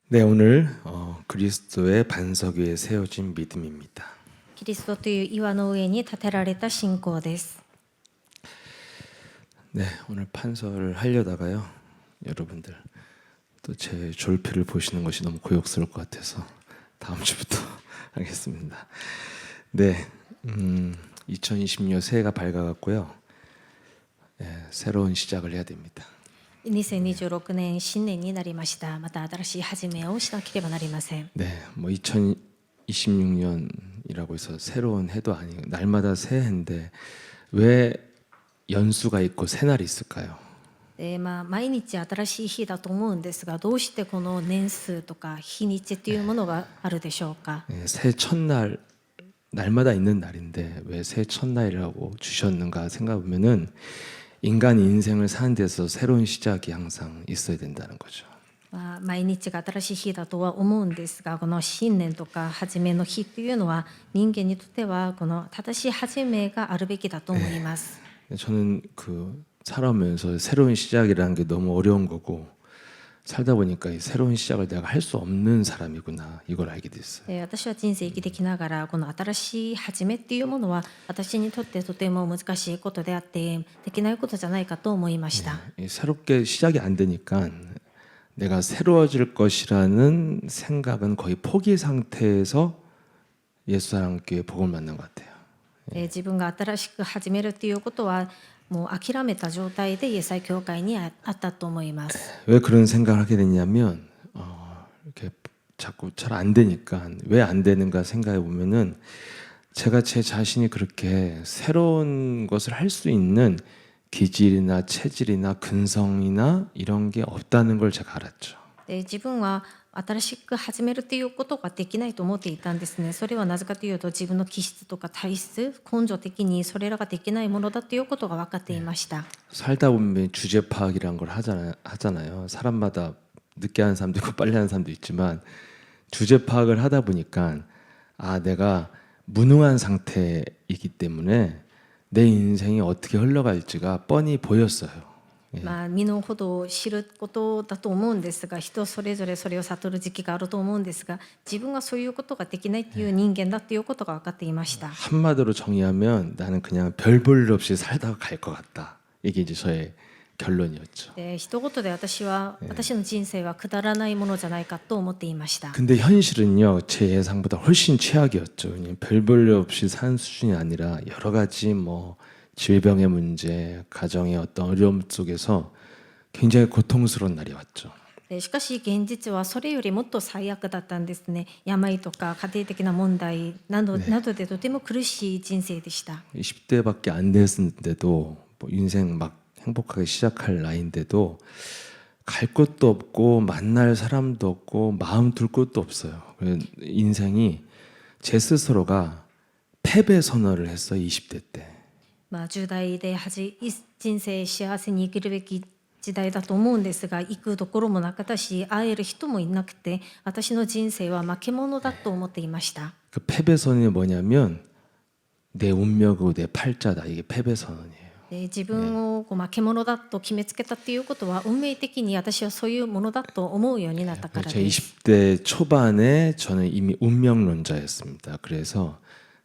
네, 오늘 그리스도의 반석 위에 세워진 믿음입니다. キリストという岩の上に建てられた信仰です。 네, 오늘 판서를 하려다가요, 여러분들 또 제 졸필을 보시는 것이 너무 고역스러울 것 같아서 다음 주부터 하겠습니다. 네, 2020년 새해가 밝아갔고요. 새로운 시작을 해야 됩니다. 2026年新年になりました。また新しい始めをしなければなりません。 네, 뭐 2026년이라고 해서 새로운 해도 아니고 날마다 새해인데 왜 연수가 있고 새날이 있을까요? 毎日新しい日だと思うんですが、どうしてこの年数とか日にちというものがあるでしょうか。 새 첫날 날마다 있는 날인데 왜 새 첫날이라고 주셨는가 생각해보면은 인간 인생을 사는 데서 새로운 시작이 항상 있어야 된다는 거죠. 毎日が新しい日だとは思うんですが、この新年とか初めの日というのは人間にとってはこの正しい始めがあるべきだと思います。 저는 살아오면서 새로운 시작이라는 게 너무 어려운 거고 살다 보니까 이 새로운 시작을 내가 할 수 없는 사람이구나 이걸 알게 됐어요. 私は人生生きてきながらこの新しい始めっていうものは私にとってとても難しいことであってできないことじゃないかと思いました。 새롭게 시작이 안 되니까 내가 새로워질 것이라는 생각은 거의 포기 상태에서 예수사랑교회 복음을 만난 것 같아요. 自分が新しく始めるっていうことはもう諦めた状態でイエス会教会にあったと思います。 왜 그런 생각을 하게 됐냐면 이렇게 자꾸 잘 안 되니까 왜 안 되는가 생각해 보면은 제가 제 자신이 그렇게 새로운 것을 할 수 있는 기질이나 체질이나 근성이나 이런 게 없다는 걸 제가 알았죠. 自分は新しく始めるということができないと思っていたんですね。それはなぜかというと自分の気質とか体質根性的にそれらができないものだということが分かっていました。 살다 보면 주제 파악이란 걸 하잖아요. 사람마다 늦게 하는 사람도 있고 빨리 하는 사람도 있지만 주제 파악을 하다 보니까 내가 무능한 상태이기 때문에 내 인생이 어떻게 흘러갈지가 뻔히 보였어요. 身の程を知ることだと思うんですが、人それぞれそれを悟る時期があると思うんですが、自分がそういうことができないっていう人間だっていうことが分かっていました。 한마디로 정의하면 나는 그냥 별 볼 일 없이 살다가 갈 것 같다. 이게 이제 저의 결론이었죠. 一言で私の人生はくだらないものじゃないかと思っていました。 근데 현실은요, 제 예상보다 훨씬 최악이었죠. 그냥 별 볼 일 없이 사는 수준이 아니라 여러 가지 질병의 문제, 가정의 어떤 어려움 속에서 굉장히 고통스러운 날이 왔죠. しかし現実はそれよりもっと最悪だったんですね。病とか家庭的な問題などでとても苦しい人生でした。 20대밖에 안 됐는데도 인생 막 행복하게 시작할 나이인데도 갈 곳도 없고 만날 사람도 없고 마음 둘 곳도 없어요. 인생이 제 스스로가 패배 선언을 했어요. 20대 때. 10代で人生幸せに生きるべき時代だと思うんですが、行くところもなかったし会える人もいなくて私の人生は負け物だと思っていました。 그 패배 선언이 뭐냐면 내 운명이고 내 팔자다. 이게 패배 선언이에요. 自分を負け物だと決めつけたっていうことは運命的に私はそういうものだと思うようになったから제 です。 20대 초반에 저는 이미 운명론자였습니다. 그래서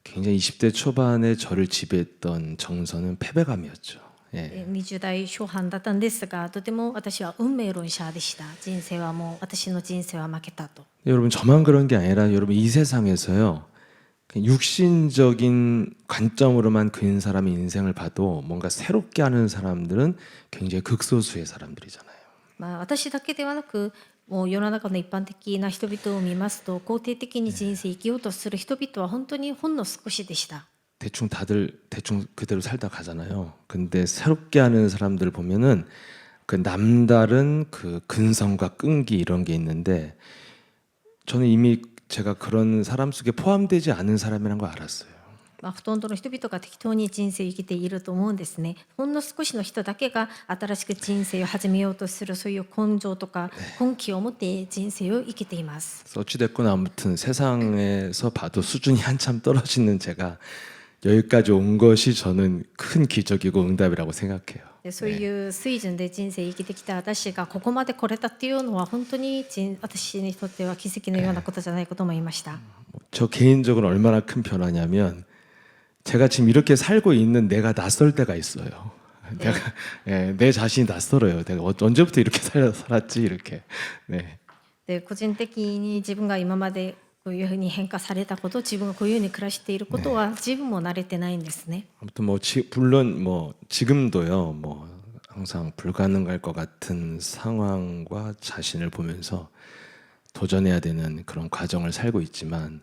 굉장히 20대 초반에 저를 지배했던 정서는 패배감이었죠. 20代初半だったんですが、とても私は運命論者でした。人生はもう私の人生は負けたと。 여러분 저만 그런 게 아니라 여러분 이 세상에서요. 육신적인 관점으로만 그린 사람의 인생을 봐도 뭔가 새롭게 하는 사람들은 굉장히 극소수의 사람들이잖아요. 私だけではなくもう世の中の一般的な人々を見ますと肯定的に人生生きようとする人々は本当にほんの少しでした。 다들 대충 그대로 살다 가잖아요. 근데 새롭게 하는 사람들을 보면은 그 남다른 그 근성과 끈기 이런 게 있는데 저는 이미 제가 그런 사람 속에 포함되지 않은 사람이라는 걸 알았어요. ほとんどの人々が適当に人生を生きていると思うんですね。ほんの少しの人だけが新しく人生を始めようとするそういう根性とか根気を持って人生を生きています。 어찌됐건 아무튼 세상에서 봐도 수준이 한참 떨어지는 제가 여기까지 온 것이 저는 큰 기적이고 응답이라고 생각해요. でそういう水準で人生生きてきた私がここまで来れたっていうのは本当に私にとっては奇跡のようなことじゃないかと思いました。 저 개인적으로 얼마나 큰 변화냐면 제가 지금 이렇게 살고 있는 내가 낯설 때가 있어요. 내가 내 자신이 낯설어요. 내가 언제부터 이렇게 살았지 이렇게. 네. で個人的に自分が今までこういうふうに変化されたこと、自分がこういうふうに暮らしていることは自分も慣れてないんですね。 아무튼 물론 지금도요 항상 불가능할 것 같은 상황과 자신을 보면서 도전해야 되는 그런 과정을 살고 있지만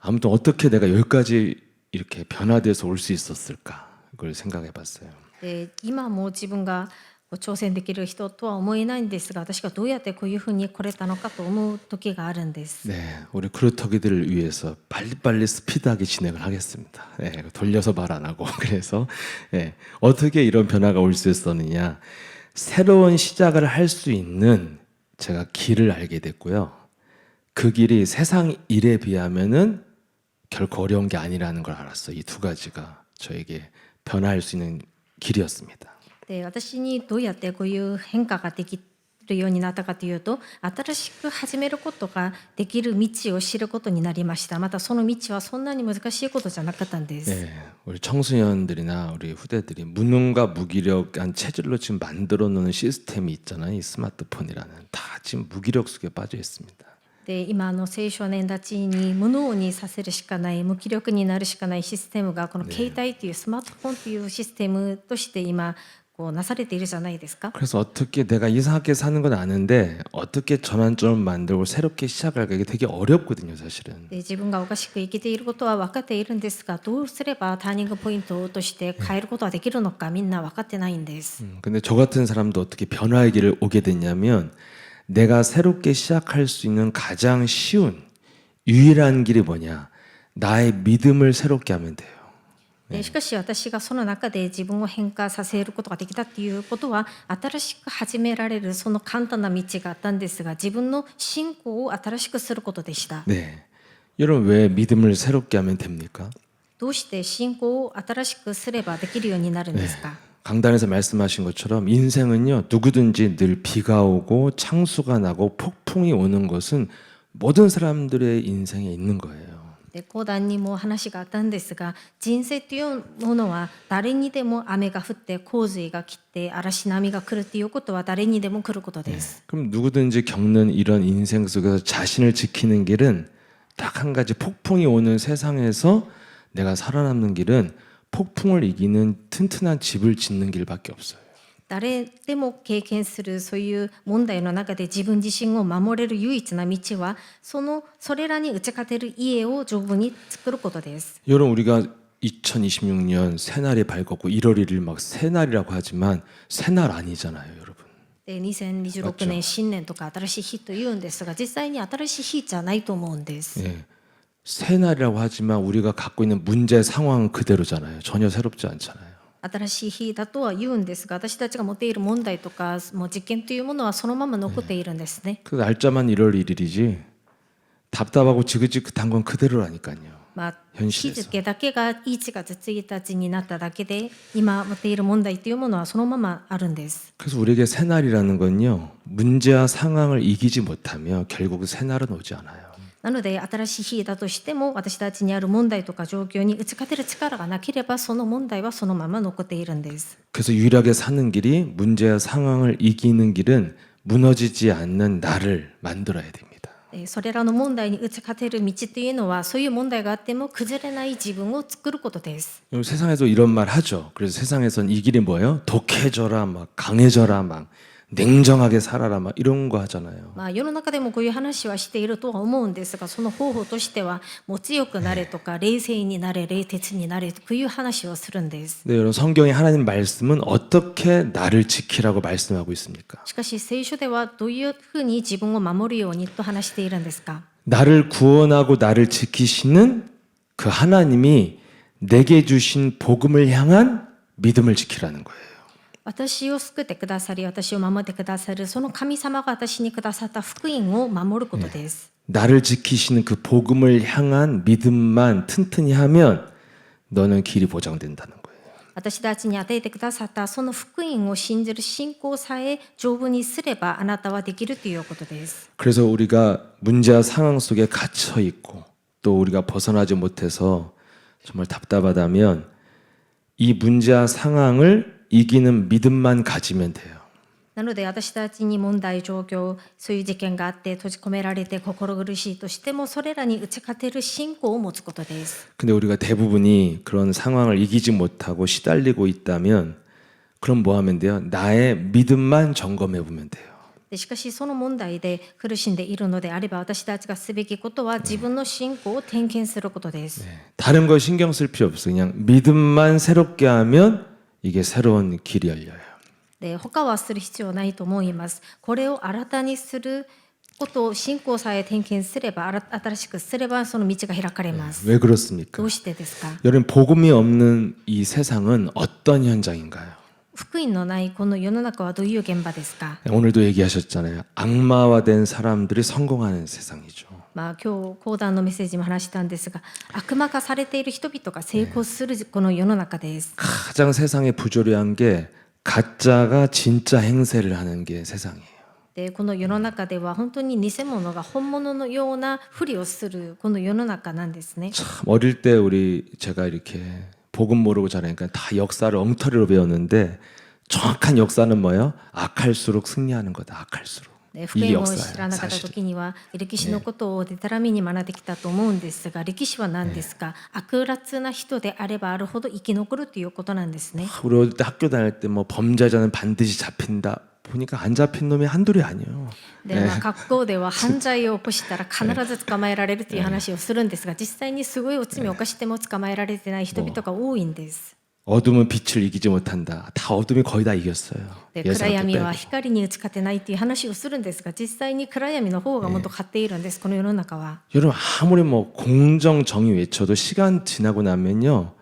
아무튼 어떻게 내가 여기까지 이렇게 변화돼서 올 수 있었을까 그걸 생각해봤어요. で今も自分がこう挑戦できる人とは思えないんですが、私がどうやってこういうふうに来れたのかと思う時があるんです。 네, 우리 그루터기들을 위해서 빨리빨리 스피드하게 진행을 하겠습니다. 네, 돌려서 말 안 하고 그래서 어떻게 이런 변화가 올 수 있었느냐 새로운 시작을 할 수 있는 제가 길을 알게 됐고요. 그 길이 세상 일에 비하면은 결코 어려운 게 아니라는 걸 알았어요. 이 두 가지가 저에게 변화할 수 있는 길이었습니다. で私にどうやってこういう変化ができるようになったかというと、新しく始めることができる道を知ることになりました。またその道はそんなに難しいことじゃなかったんです。 우리 청소년들이나 우리 후대들이 무능과 무기력한 체질로 지금 만들어 놓는 시스템이 있잖아요. 이 스마트폰이라는 다 지금 무기력 속에 빠져 있습니다. で今青少年たちに無能にさせるしかない、無気力になるしかないシステムがこの携帯というスマートフォンというシステムとして今こうなされているじゃないですか。 그래서 어떻게 내가 이상하게 사는 건 아는데 어떻게 전환점을 만들고 새롭게 시작할까 이게 되게 어렵거든요, 사실은. で自分がおかしく生きていることは分かっているんですが、どうすればターニングポイントとして変えることができるのかみんな分かってないんです。 근데 저 같은 사람도 어떻게 변화의 길을 오게 됐냐면 내가 새롭게 시작할 수 있는 가장 쉬운 유일한 길이 뭐냐? 나의 믿음을 새롭게 하면 돼요. でしかし私がその中で自分を変化させることができたっていうことは、新しく始められるその簡単な道があったんですが、自分の信仰を新しくすることでした。 네. 여러분 왜 믿음을 새롭게 하면 됩니까? どうして信仰を新しくすればできるようになるんですか？ 강단에서 말씀하신 것처럼 인생은요 누구든지 늘 비가 오고 창수가 나고 폭풍이 오는 것은 모든 사람들의 인생에 있는 거예요. で講談にも話があったんですが、人生というものは誰にでも雨が降って洪水が来て嵐波が来るということは誰にでも来ることです。 그럼 누구든지 겪는 이런 인생 속에서 자신을 지키는 길은 딱 한 가지 폭풍이 오는 세상에서 내가 살아남는 길은 폭풍을 이기는 튼튼한 집을 짓는 길밖에 없어요. 誰でも経験するそういう問題の中で自分自身を守れる唯一な道はそれらに打ち勝てる家を丈夫に作ることです。 여러분 우리가 2026년 새날이 밝았고 1월 1일 막 새날이라고 하지만 새날 아니잖아요, 여러분. で2026年新年とか新しい日と言うんですが、実際に新しい日じゃないと思うんです。 예. 새날이라고 하지만 우리가 갖고 있는 문제 상황은 그대로잖아요. 전혀 새롭지 않잖아요. 新しい日だとは言うんですが、私たちが持っている問題とかもう実験というものはそのまま残っているんですね。 그 날짜만 1월 1일이지 답답하고 지긋지긋한 건 그대로라니까요. まあ、日 현실에서. 付だけが1月1日になっただけで、今持っている問題というものはそのままあるんです。 그래서 우리에게 새날이라는 건요. 문제와 상황을 이기지 못하면 결국 새날은 오지 않아요. なので新しい日だとしても、私たちにある問題とか状況に打ち勝てる力がなければ、その問題はそのまま残っているんです。 그래서 유일하게 사는 길이 문제와 상황을 이기는 길은 무너지지 않는 나를 만들어야 됩니다. それらの問題に打ち勝てる道というのは、そういう問題があっても崩れない自分を作ることです。 세상에서 이런 말 하죠. 그래서 세상에선 이 길이 뭐예요? 독해져라, 막 강해져라, 막 냉정하게 살아라, 막 이런 거 하잖아요. まあ世の中でもこういう話はしているとは思うんですが、その方法としてはもう強くなれとか冷静になれ、冷徹になれという話をするんです。 네, 여러분 성경의 하나님 말씀은 어떻게 나를 지키라고 말씀하고 있습니까? しかし聖書ではどういうふうに自分を守るようにと話しているんですか？ 나를 구원하고 나를 지키시는 그 하나님이 내게 주신 복음을 향한 믿음을 지키라는 거예요. 私を救ってくださり、私を守ってくださる、その神様が私にくださった福音を守ることです。 나를 지키시는 그 복음을 향한 믿음만 튼튼히 하면 너는 길이 보장된다는 거예요. 私たちに与えてくださったその福音を信じる信仰さえ丈夫にすればあなたはできるということです。 그래서 우리가 문제와 상황 속에 갇혀 있고 또 우리가 벗어나지 못해서 정말 답답하다면 이 문제와 상황을 이기는 믿음만 가지면 돼요. なので私たちに問題状況、そういう事件があって閉じ込められて心苦しいとしてもそれらに打ち勝てる信仰を持つことです。 근데 우리가 대부분이 그런 상황을 이기지 못하고 시달리고 있다면 그럼 뭐 하면 돼요? 나의 믿음만 점검해 보면 돼요. でしかしその問題で苦しんでいるのであれば私たちがすべきことは自分の信仰を点検することです。 다른 거 신경 쓸 필요 없어요. 그냥 믿음만 새롭게 하면 이게 새로운 길이 열려요. で他はする必要ないと思います。これを新たにすることを信仰さえ点検すれば新しくすればその道が開かれます。 왜 그렇습니까? どうしてですか？ 여러분 복음이 없는 이 세상은 어떤 현장인가요? 福音のないこの世の中はどういう現場ですか？ 오늘도 얘기하셨잖아요. 악마화된 사람들이 성공하는 세상이죠. まあ今日講談のメッセージも話したんですが、悪魔化されている人々が成功するこの世の中です。 가장 세상에 부조리한 게 가짜가 진짜 행세를 하는 게 세상이에요. でこの世の中では本当に偽物が本物のようなふりをするこの世の中なんですね。 참 어릴 때 제가 이렇게 복음 모르고 자라니까 다 역사를 엉터리로 배웠는데 정확한 역사는 뭐예요? 악할수록 승리하는 거다. 악할수록. 福 이게 音を知ら 역사예요. なかった 사실. 時には歴史のことをでたらめに学んできたと思うんですが、歴史は何ですか？悪辣な人であればあるほど生き残るということなんですね。 우리 어릴 때 학교 다닐 때 뭐 범죄자는 반드시 잡힌다. 보니까 안 잡힌 놈이 한둘이 아니에요. で学校では犯罪を起こしたら必ず捕まえられるという話をするんですが、実際にすごい罪を犯しても捕まえられてない人々が多いんです。 어둠은 빛을 이기지 못한다. 다 어둠이 거의 다 이겼어요. で暗 예수한테 闇 빼고. は光に打ち勝てないっていう話をするんですが、実際に暗闇の方がもっと勝っているんです、この世の中は。 여러분 아무리 뭐 공정 정의 외쳐도 시간 지나고 나면요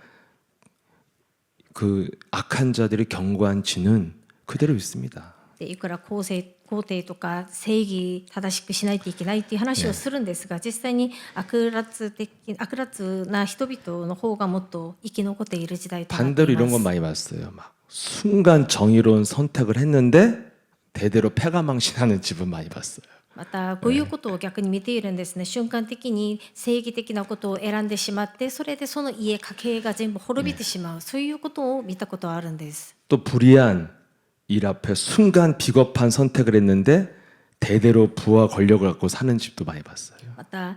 그 악한 자들의 견고한 진은 그대로 있습니다. でいくら肯定とか正義正しくしないといけないっていう話をするんですが、実際に悪辣な人々の方がもっと生き残っている時代となって 반대로 い 이런 ま 건 す。 많이 봤어요. 막 순간 정의로운 선택을 했는데 대대로 패가망신하는 집은 많이 봤어요. またこういうことを逆に見ているんですね。瞬間的に正義的なことを選んでしまって、それでその家家が全部滅びてしまう、そういうことを見たことはあるんです。 또 불의한 일 앞에 순간 비겁한 선택을 했는데 대대로 부와 권력을 갖고 사는 집도 많이 봤어요. また、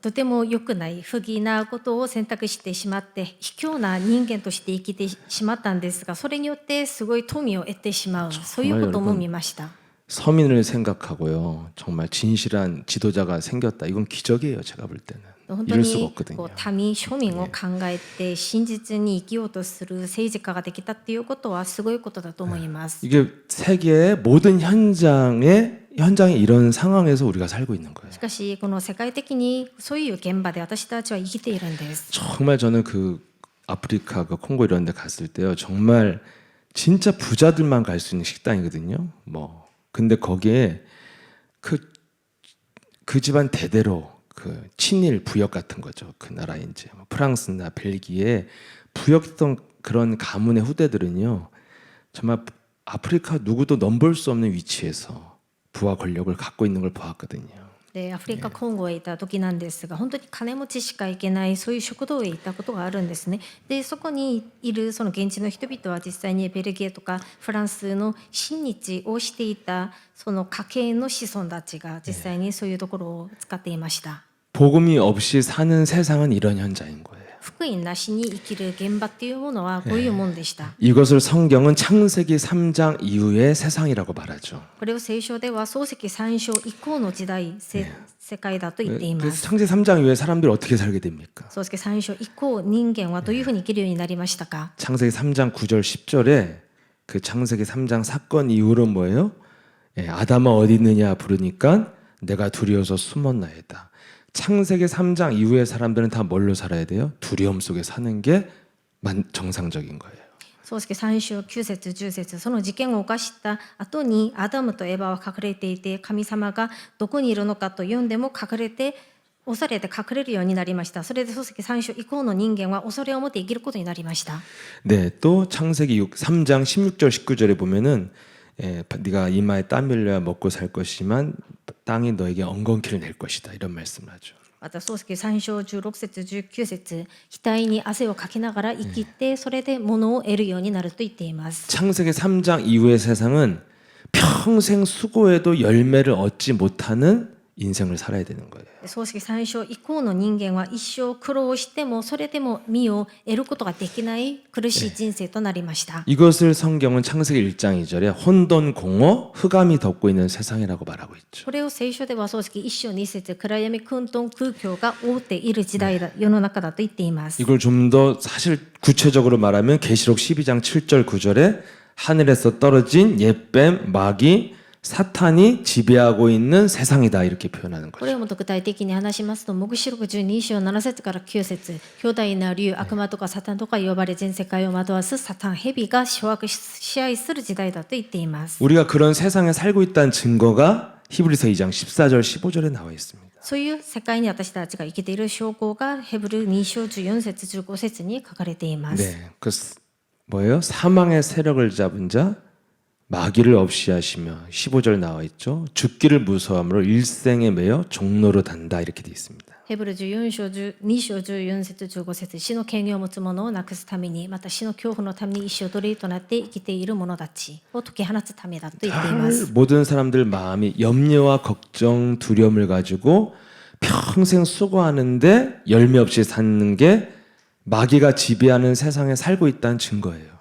とても良くない不義なことを選択してしまって卑怯な人間として生きてしまったんですが、それによってすごい富を得てしまう、そういうことも見ました。 서민을 생각하고요. 정말 진실한 지도자가 생겼다. 이건 기적이에요. 제가 볼 때는. 本当 이럴 수가 に 없거든요. こう民庶民を考えて真実に生きようとする政治家ができたっていうことはすごいことだと思います。 이게 세계의 모든 현장에 이런 상황에서 우리가 살고 있는 거예요. しかしこの世界的にそういう現場で私たちは生きているんです。 정말 저는 그 아프리카 그 콩고 이런 데 갔을 때요. 정말 진짜 부자들만 갈 수 있는 식당이거든요. 뭐 근데 거기에 그 집안 대대로 그 친일 부역 같은 거죠. 그 나라 이제 프랑스나 벨기에 부역했던 그런 가문의 후대들은요. 정말 아프리카 누구도 넘볼 수 없는 위치에서 부와 권력을 갖고 있는 걸 보았거든요. でアフリカコンゴへ行った時なんですが、本当に金持ちしか行けないそういう食堂へ行ったことがあるんですね。でそこにいるその現地の人々は実際にベルギーとかフランスの親日をしていたその家系の子孫たちが実際にそういうところを使っていました。 복음이 없이 사는 세상은 이런 현장인 거예요. 福音なしに生きる現場っていうものはこういうもんでした。 이것을 성경은 창세기 3장 이후의 세상이라고 말하죠. これを聖書では創世記3章以降の時代、世界だと言っていま 그래서 す。 창세기 3장 이후에 사람들이 어떻게 살게 됩니까? 創世記3章以降、人間はどういうふうに生きるようになりましたか？ 창세기 3장 9절 10절에 그 창세기 3장 사건 이후로 뭐예요? 아담아 어디 있느냐 부르니까 내가 두려워서 숨었나이다. 창세기 3장 이후의 사람들은 다 뭘로 살아야 돼요? 두려움 속에 사는 게 정상적인 거예요. 漱石3章9節10節その事件を犯した後にアダムとエバは隠れていて神様がどこにいるのかと読んでも恐れて隠れるようになりました。それで漱石3章以降の人間は恐れを持って生きることになりました。 네, 또 창세기 3장 16절 19절에 보면은 네가 이마에 땀 흘려야 먹고 살 것이지만 땅이 너에게 엉겅퀴를 낼 것이다. 이런 말씀을 하죠. また漱石3章16節19節額に汗をかきながら生きてそれで物を得るようになると言っています。 창세기 3장 이후의 세상은 평생 수고해도 열매를 얻지 못하는 인생을 살아야 되는 거예요. 漱石3章以降の人間は一生苦労してもそれでも実を得ることができない苦しい人生となりました。 이것을 성경은 창세기 1장 2절에 혼돈 공허 흑암이 덮고 있는 세상이라고 말하고 있죠. これを聖書では漱石1章2節暗闇混沌空虚が覆っている時代だ世の中だと言っています。 이걸 좀 더 사실 구체적으로 말하면 계시록 12장 7절 9절에 하늘에서 떨어진 옛뱀 마귀 사탄이 지배하고 있는 세상이다 이렇게 표현하는 これ 거죠. をもっと具体的に話しますと、黙示録12章7節から9節、巨大な竜、悪魔とかサタンとか呼ばれ全世界を惑わすサタン、蛇が掌握支配する時代だと言っています。 우리가 그런 세상에 살고 있다는 증거가 히브리서 2장 14절 15절에 나와 있습니다. そういう世界に私たちが生きている証拠がヘブル2章14節15節に書かれています。 네, 그 뭐예요? 사망의 세력을 잡은 자 마귀를 없이 하시며 15절 나와 있죠. 죽기를 무서함으로 일생에 매여 종로로 단다 이렇게 돼 있습니다. ヘブル14章2章14節15節死の権限を持つ者をなくすためにまた死の恐怖のために一生奴隷となって生きている者たちを解き放つためだと言っています。 모든 사람들 마음이 염려와 걱정, 두려움을 가지고 평생 수고하는데 열매 없이 사는 게 마귀가 지배하는 세상에 살고 있다는 증거예요.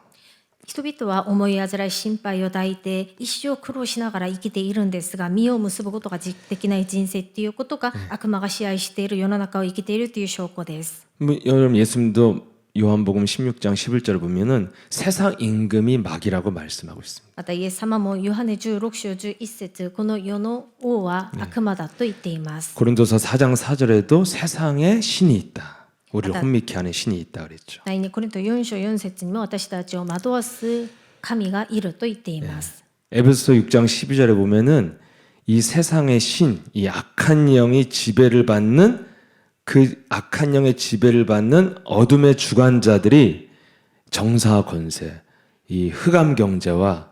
人々は思い煩い心配を抱いて一生苦労しながら生きているんですが実を結ぶことができない人生っていうことが悪魔が支配している世の中を生きているという証拠です。 여러분 예수님도 요한복음 16장 11절을 보면은 세상 임금이 마귀라고 말씀하고 있습니다. またイエス様もヨハネ16章11節この世の王は悪魔だと言っています。 고린도서 4장 4절에도 세상에 신이 있다. 우리를 혼미케 하는 신이 있다 그랬죠. 第2コリント4章4節にも私たちを惑わす神がいると言っています。 에베소서 6장 12절에 보면은 이 세상의 신, 이 악한 영이 지배를 받는 그 악한 영의 지배를 받는 어둠의 주관자들이 정사와 권세, 이 흑암 경제와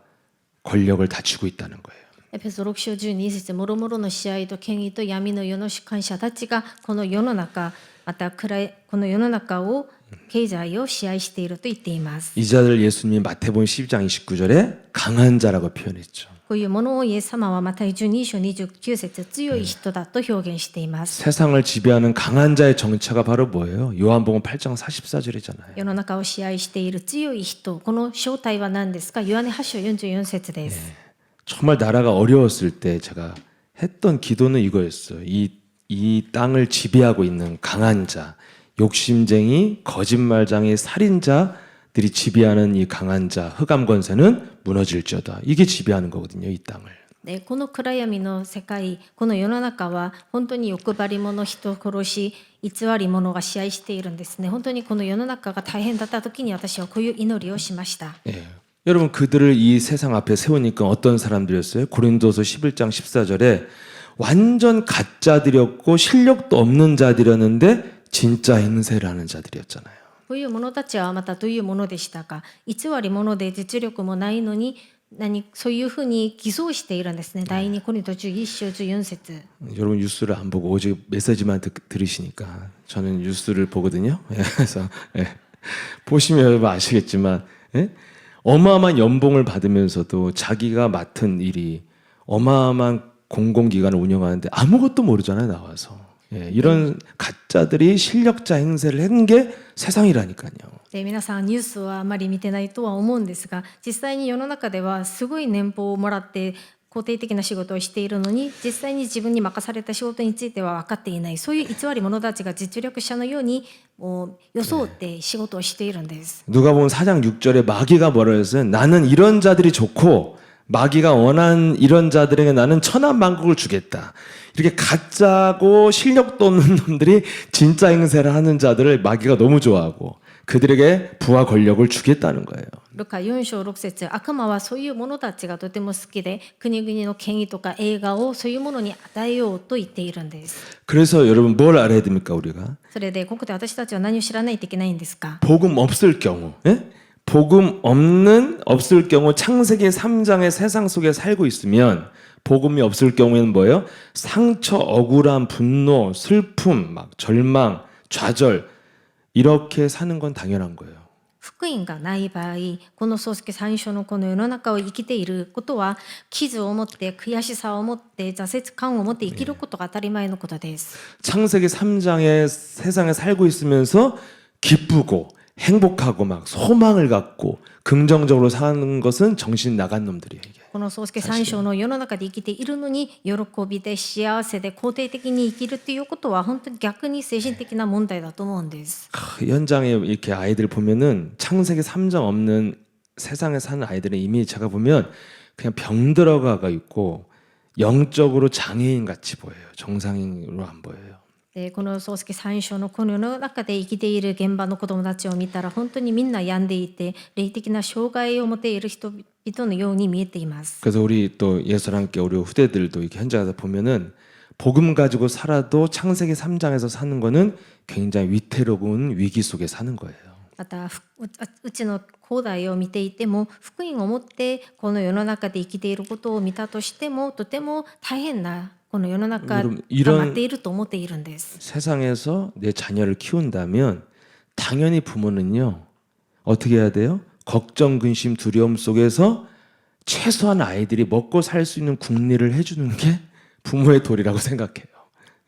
권력을 다 쥐고 있다는 거예요. エペソ6章12節もろもろの支配と権威と闇の世の主観者たちがこの世の中またこの世の中を経済を支配していると言っています。 이 자들 예수님이 마태복음 12장 29절에 강한 자라고 표현했죠. こういうものをイエス様はマタイ12章29節強い人だと表現しています。 세상을 지배하는 강한 자의 정체가 바로 뭐예요? 요한복음 8장 44절이잖아요. 世の中を支配している強い人、この正体は何ですか？ヨハネ8章44節です。 정말 나라가 어려웠을 때 제가 했던 기도는 이거였어요. 이 땅을 지배하고 있는 강한 자, 욕심쟁이, 거짓말장애, 살인자들이 지배하는 이 강한 자, 흑암 권세는 무너질지어다. 이게 지배하는 거거든요, 이 땅을. でこの暗闇の世界、この世の中は本当に欲張り者、人殺し、偽り者が支配しているんですね。本当にこの世の中が大変だった時に私はこういう祈りをしました。 예. 여러분 그들을 이 세상 앞에 세우니까 어떤 사람들이었어요? 고린도서 11장 14절에 완전 가짜들이었고 실력도 없는 자들이었는데 진짜 행세를 하는 자들이었잖아요. こういう者たちはまたどういうものでしたか？偽り者で実力もないのにそういうふうに偽装しているんですね。第2コリント11章14節 여러분 뉴스를 안 보고 오직 메시지만 들으시니까 저는 뉴스를 보거든요. 그래서 보시면 여러분 아시겠지만 어마어마한 연봉을 받으면서도 자기가 맡은 일이 어마어마한 공공기관을 운영하는데 아무것도 모르잖아요. 나와서. 이런 가짜들이 실력자 행세를 한 게 세상이라니까요. で皆さんニュースはあまり見てないとは思うんですが実際に世の中ではすごい年俸をもらって肯定的な仕事をしているのに実際に自分に任された仕事については分かっていないそういう偽り者たちが実力者のように装って仕事をしているんです。 누가복음 4장 6절에 마귀가 뭐라 했어요? 나는 이런 자들이 좋고 마귀가 원한 이런 자들에게 나는 천하만국을 주겠다. 이렇게 가짜고 실력도 없는 놈들이 진짜 행세를 하는 자들을 마귀가 너무 좋아하고 그들에게 부와 권력을 주겠다는 거예요. ルカ4章6節悪魔はそういう者たちがとても好きで国々の権威とか栄華をそういうものに与えようと言っているんです。 그래서 여러분 뭘 알아야 됩니까 우리가? それでここで私たちは何を知らないといけないんですか？ 복음 없을 경우, 예? 복음 없을 경우 창세기 3장의 세상 속에 살고 있으면 복음이 없을 경우에는 뭐예요? 상처, 억울함, 분노, 슬픔, 막 절망, 좌절 이렇게 사는 건 당연한 거예요. 福音がない場合、この創世記3章のこの世の中を生きていることは傷を持って悔しさを持って挫折感を持って生きることが当たり前のことです。 창세기 3장의 세상에 살고 있으면서 기쁘고 행복하고 막 소망을 갖고 긍정적으로 사는 것은 정신 나간 놈들이에요. 이게. この創世記3章の世の中で生きているのに喜びで幸せで肯定的に生きるということは本当に逆に精神的な問題だと思うんです。 현장에 이렇게 아이들 보면은 창세기 3장 없는 세상에 사는 아이들은 이미 제가 보면 그냥 병 들어가가 있고 영적으로 장애인 같이 보여요. 정상인으로 안 보여요. でこの創世記3章のこの世の中で生きている現場の子どもたちを見たら本当にみんな病んでいて霊的な障害を持っている人々のように見えています。 그래서 우리 또 예수랑 함께 우리 후대들도 이렇게 현장에서 보면은 복음 가지고 살아도 창세기 3장에서 사는 거는 굉장히 위태로운 위기 속에 사는 거예요. またうちの後代を見ていても福音を持ってこの世の中で生きていることを見たとしてもとても大変なこの世の中が待っていると思っているんです。 세상에서 내 자녀를 키운다면 당연히 부모는요 어떻게 해야 돼요? 걱정, 근심, 두려움 속에서 최소한 아이들이 먹고 살 수 있는 국리를 해주는 게 부모의 도리라고 생각해요.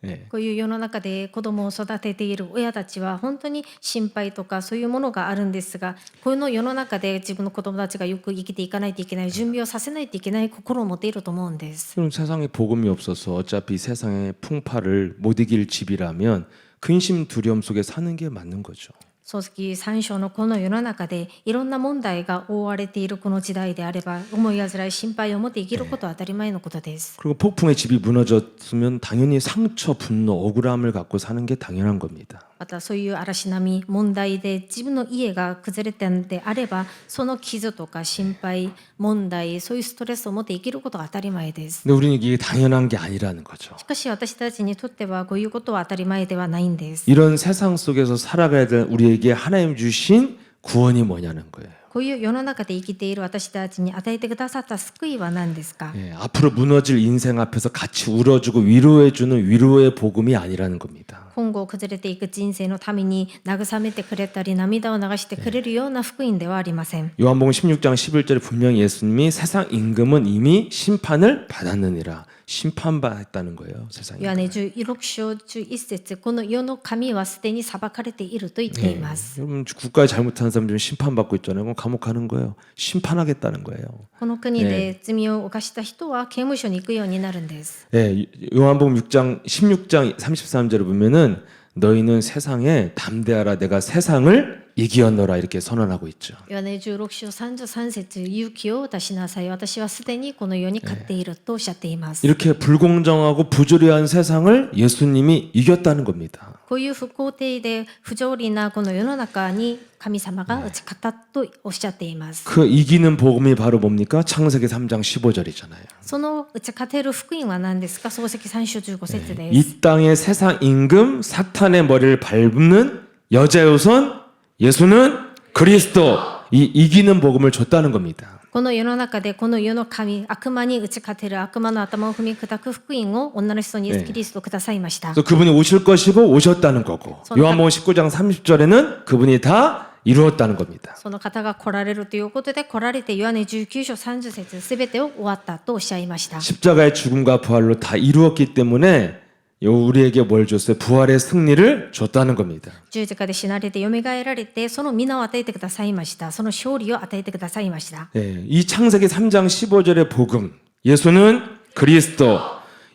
예. こういう世の中で子供を育てている親たちは本当に心配とかそういうものがあるんですが、この世の中で自分の子供たちがよく生きていかないといけない準備をさせないといけない心を持っていると思うんです。 그럼 세상에 복음이 없어서 어차피 세상의 풍파를 못 이길 집이라면 근심, 두려움 속에 사는 게 맞는 거죠. 創世記3章のこの世の中でいろんな問題が覆われているこの時代であれば思い煩い心配を持って生きることは当たり前のことです。 그리고 폭풍의 집이 무너졌으면 당연히 상처, 분노, 억울함을 갖고 사는 게 당연한 겁니다. またそういう嵐波問題で自分の家が崩れたのであればその傷とか心配問題そういうストレスを持って生きることが当たり前です。 근데 우리는 이게 당연한 게 아니라는 거죠. しかし私たちにとってはこういうことは当たり前ではないんです。 이런 세상 속에서 살아가야 될 우리에게 하나님 주신 구원이 뭐냐는 거예요. こういう世の中で生きている私たちに与えてくださった救いは何ですか？ 예, 앞으로 무너질 인생 앞에서 같이 울어주고 위로해주는 위로의 복음이 아니라는 겁니다. 今後崩れていく人生のために慰めてくれたり涙を流してくれるような福音ではありません。 요한복음 16장 11절에 분명히 예수님이 세상 임금은 이미 심판을 받았느니라. 심판받았다는 거예요. 세상에. ヨハネ16章11節この世の神はすでに裁かれていると言っています。 여러분 국가에 잘못하는 사람들은 심판받고 있잖아요. 그럼 감옥 가는 거예요. 심판하겠다는 거예요. この国で罪を犯した人は刑務所に行くようになるんです。 예, 요한복음 16장 33절에 보면은 너희는 세상에 담대하라 내가 세상을 이기었노라 이렇게 선언하고 있죠. ヨハネ16章33節勇気を出しなさい私はすでにこの世に勝っているとおっしゃっています。 이렇게 불공정하고 부조리한 세상을 예수님이 이겼다는 겁니다. こういう不公定で不条理なこの世の中に神様が打ち勝ったとおっしゃっています。 그 이기는 복음이 바로 뭡니까? 창세기 3장 15절이잖아요. その打ち勝てる福音は何ですか？創世記3章15節です。 이 땅의 세상 임금 사탄의 머리를 밟는 여자의 손 예수는 그리스도 이 이기는 복음을 줬다는 겁니다. この世の中でこの世の神悪魔に打ち勝てる悪魔の頭を踏み砕く福音を女の人にイエスキリストをくださいました。 그래서 그분이 오실 것이고 오셨다는 거고 요한복음 19장 30절에는 그분이 다 이루었다는 겁니다. その方が来られるということで来られてヨハネ19章30節すべてを終わったとおっしゃいました。 십자가의 죽음과 부활로 다 이루었기 때문에 우리에게 뭘 줬어요? 부활의 승리를 줬다는 겁니다. 十字架で死なれて蘇られてその皆を与えてくださいました。その勝利を与えてくださいました。 예, 이 창세기 3장 15절의 복음 예수는 그리스도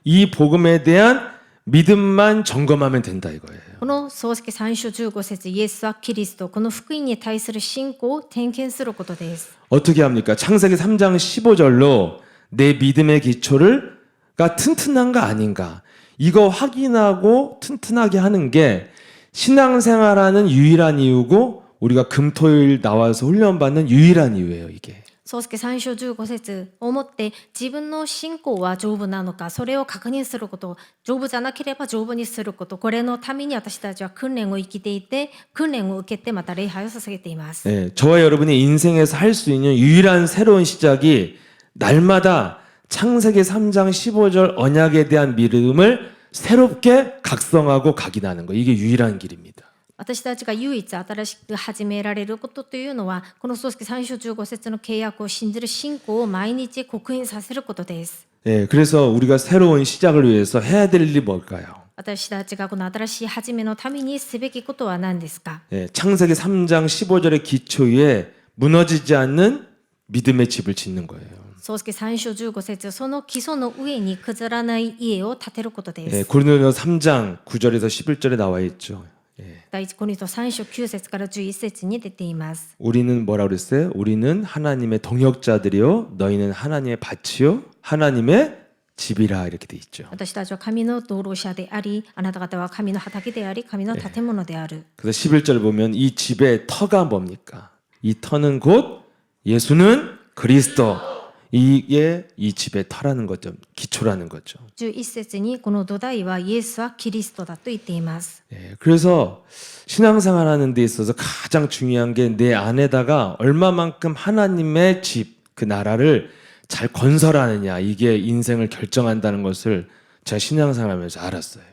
이 복음에 대한 믿음만 점검하면 된다 이거예요. この創世記3章15節イエスはキリストこの福音に対する信仰を点検することです。 어떻게 합니까? 창세기 3장 15절로 내 믿음의 기초가 튼튼한가 아닌가 이거 확인하고 튼튼하게 하는 게 신앙생활하는 유일한 이유고 우리가 금토일 나와서 훈련받는 유일한 이유예요. 이게. 創世記3章15節をもって自分の信仰は丈夫なのかそれを確認すること丈夫じゃなければ丈夫にすることこれのために私たちは訓練を生きていて訓練を受けてまた礼拝を捧げています。 예, 저와 여러분이 인생에서 할 수 있는 유일한 새로운 시작이 날마다 창세기 3장 15절 언약에 대한 믿음을 새롭게 각성하고 각인하는 거 이게 유일한 길입니다. 私たちが唯一新しく始められることというのはこの創世記3章15節の契約を信じる信仰を毎日刻印させることです。 예, 그래서 우리가 새로운 시작을 위해서 해야 될 일이 뭘까요? 私たちがこの新しい始めのためにすべきことは何ですか？ 예, 창세기 3장 15절의 기초 위에 무너지지 않는 믿음의 집을 짓는 거예요. 創世記3章15節その基礎の上に崩らない家を建てることです。 예, 고린도서 3장 9절에서 11절에 나와 있죠. 예. 第一コリント3章9節から11節に出ています。 우리는 뭐라 그랬어요? 우리는 하나님의 동역자들이요 너희는 하나님의 밭이요 하나님의 집이라 이렇게 돼 있죠. 私たちは神の道路者であり、あなた方は神の畑であり、神の建物である。 그래서 11절 보면 이 집의 터가 뭡니까? 이 터는 곧 예수는 그리스도. 이게 이 집의 터라는 거죠. 기초라는 거죠. 11節にこの土台はイエスはキリストだと言っています。 예, 그래서 신앙생활 하는 데 있어서 가장 중요한 게 내 안에다가 얼마만큼 하나님의 집, 그 나라를 잘 건설하느냐 이게 인생을 결정한다는 것을 제가 신앙생활하면서 알았어요.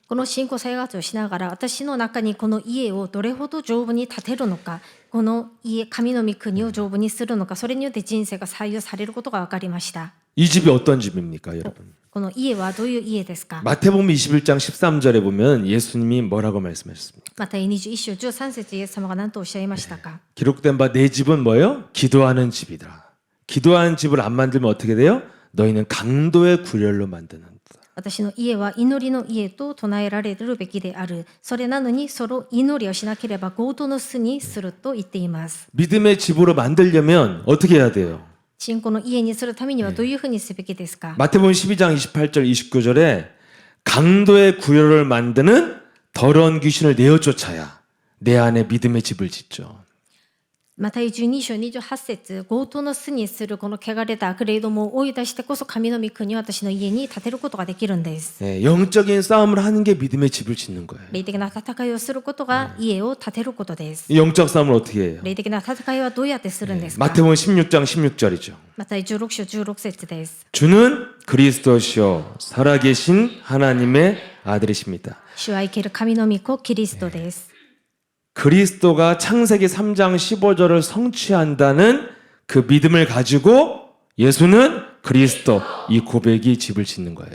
この信仰生活をしながら私の中にこの家をどれほど丈夫に建てるのかこの家神の御国を丈夫にするのかそれによって人生が左右されることが分かりました。 이 집이 어떤 집입니까, 여러분? この家はどういう家ですか？ 마태복음 21장 13절에 보면 예수님이 뭐라고 말씀하셨습니까? また21章13節イエス様が何とおっしゃいましたか？ 기록된 바 내 집은 뭐예요? 기도하는 집이다. 기도하는 집을 안 만들면 어떻게 돼요? 너희는 강도의 구렬로 만드는. 私の家は祈りの家と唱えられるべきである。それなのにその祈りをしなければ強盗の巣にすると言っています。 믿음의 집으로 만들려면 어떻게 해야 돼요? 信仰の家にするためにはどういうふうにすべきですか？ 마태복음 12장 28절 29절에 강도의 구렬을 만드는 더러운 귀신을 내어 쫓아야 내 안에 믿음의 집을 짓죠. マタイ12章28節強盗の巣にするこの汚れた悪霊どもを追い出してこそ神の御国を私の家に建てることができるんです。 예, 영적인 싸움을 하는 게 믿음의 집을 짓는 거예요. 霊的な戦いをすることが家を建てることです。 이 영적 싸움을 어떻게 해요? 霊的な戦いはどうやってするんですか？ 마태복음 16장 16절이죠. マタイ16章16節です。 주는 그리스도시요 살아계신 하나님의 아들이십니다. 主は生ける神の御子キリストです。 그리스도가 창세기 3장 15절을 성취한다는 그 믿음을 가지고 예수는 그리스도 이 고백이 집을 짓는 거예요.